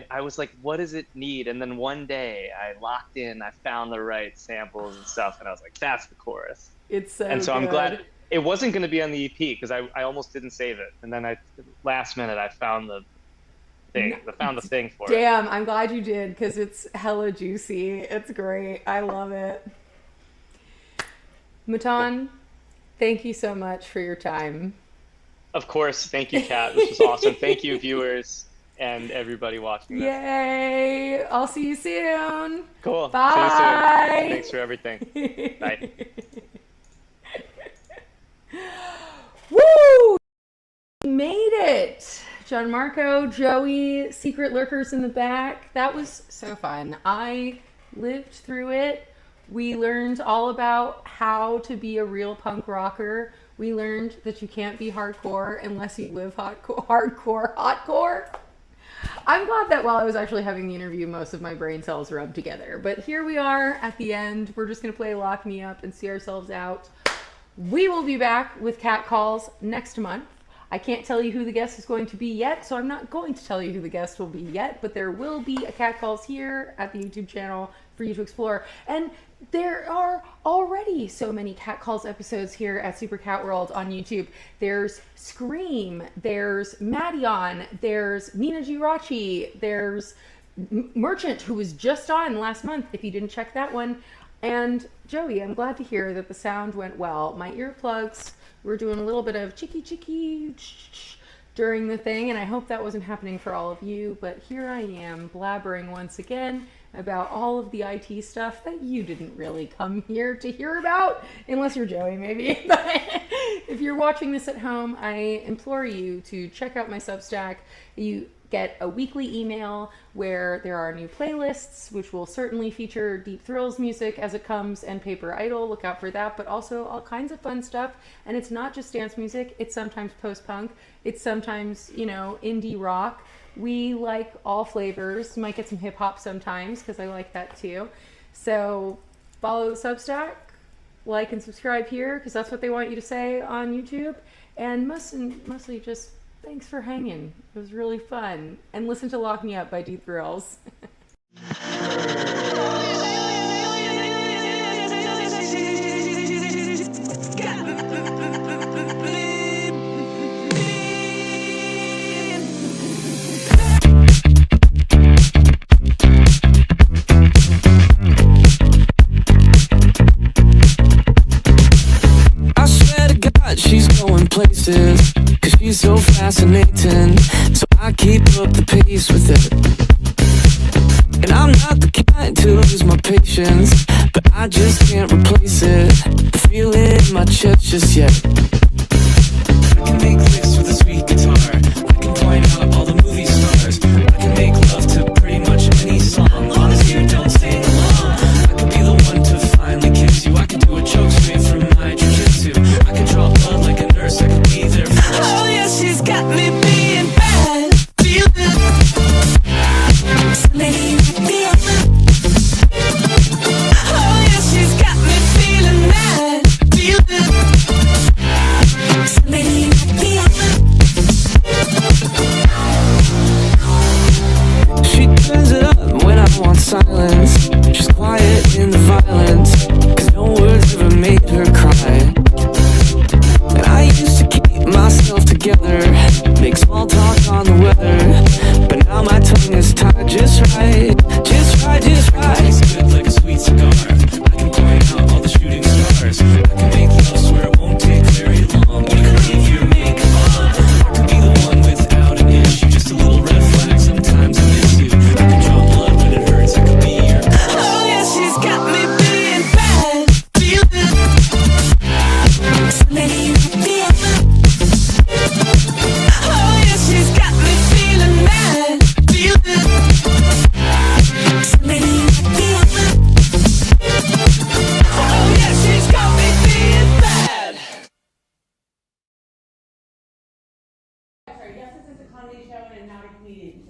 I was like, what does it need? And then one day I locked in, I found the right samples and stuff, and I was like, that's the chorus. It's so And so good. I'm glad it wasn't going to be on the EP because I almost didn't save it. And then last minute I found the thing. I found the thing for it. Damn, I'm glad you did because it's hella juicy. It's great. I love it. Matan, thank you so much for your time. Of course. Thank you, Kat. This was awesome. Thank you, viewers and everybody watching this. Yay. I'll see you soon. Cool. Bye. See you soon. Thanks for everything. Bye. Woo! We made it. Gianmarco, Joey, secret lurkers in the back. That was so fun. I lived through it. We learned all about how to be a real punk rocker. We learned that you can't be hardcore unless you live hardcore. I'm glad that while I was actually having the interview, most of my brain cells rubbed together. But here we are at the end. We're just going to play Lock Me Up and see ourselves out. We will be back with Cat Calls next month. I can't tell you who the guest is going to be yet, so I'm not going to tell you who the guest will be yet, but there will be a Cat Calls here at the YouTube channel for you to explore. And there are already so many Cat Calls episodes here at Super Cat World on YouTube. There's Scream, there's Maddion, there's Nina Girachi, there's Merchant, who was just on last month, if you didn't check that one. And Joey, I'm glad to hear that the sound went well. My earplugs were doing a little bit of chicky during the thing, and I hope that wasn't happening for all of you, but here I am blabbering once again about all of the IT stuff that you didn't really come here to hear about, unless you're Joey maybe. But if you're watching this at home, I implore you to check out my Substack. You get a weekly email where there are new playlists, which will certainly feature Deep Thrills music as it comes and Paper Idol. Look out for that, but also all kinds of fun stuff. And it's not just dance music. It's sometimes post-punk. It's sometimes, indie rock. We like all flavors. Might get some hip hop sometimes because I like that too. So follow the Substack, like and subscribe here because that's what they want you to say on YouTube. And mostly just thanks for hanging. It was really fun. And listen to Lock Me Up by Deep Thrills. I swear to God, she's going places, 'cause she's so fascinating. So I keep up the pace with it. And I'm not the kind to lose my patience, but I just can't replace it. The feeling in my chest just yet. I can make licks with a sweet guitar. I can point out all the movie stars. I can make love to pretty much any song, long as you don't sing along. I could be the one to finally kiss you. I could do a choke straight from my jujitsu. I could draw blood like a nurse. I could be there for you. Oh yeah, she's got me being bad. Feeling silence. She's quiet in the violence, 'cause no words ever made her cry. And I used to keep myself together, make small talk on the weather, but now my tongue is tied just right, just right, just right. Tastes good like a sweet cigar. I can point out all the shooting stars. I can make love swear it won't take very long. You can leave your makeup on. I can be the one without an issue, just a little red flag. Sometimes I miss you. I can draw blood when it hurts. I could be your. Oh yeah, she's got me being bad. Oh yeah, she's got me feeling mad. Oh yeah, she's got me being bad. Sorry, yes, this is a comedy show and not a comedian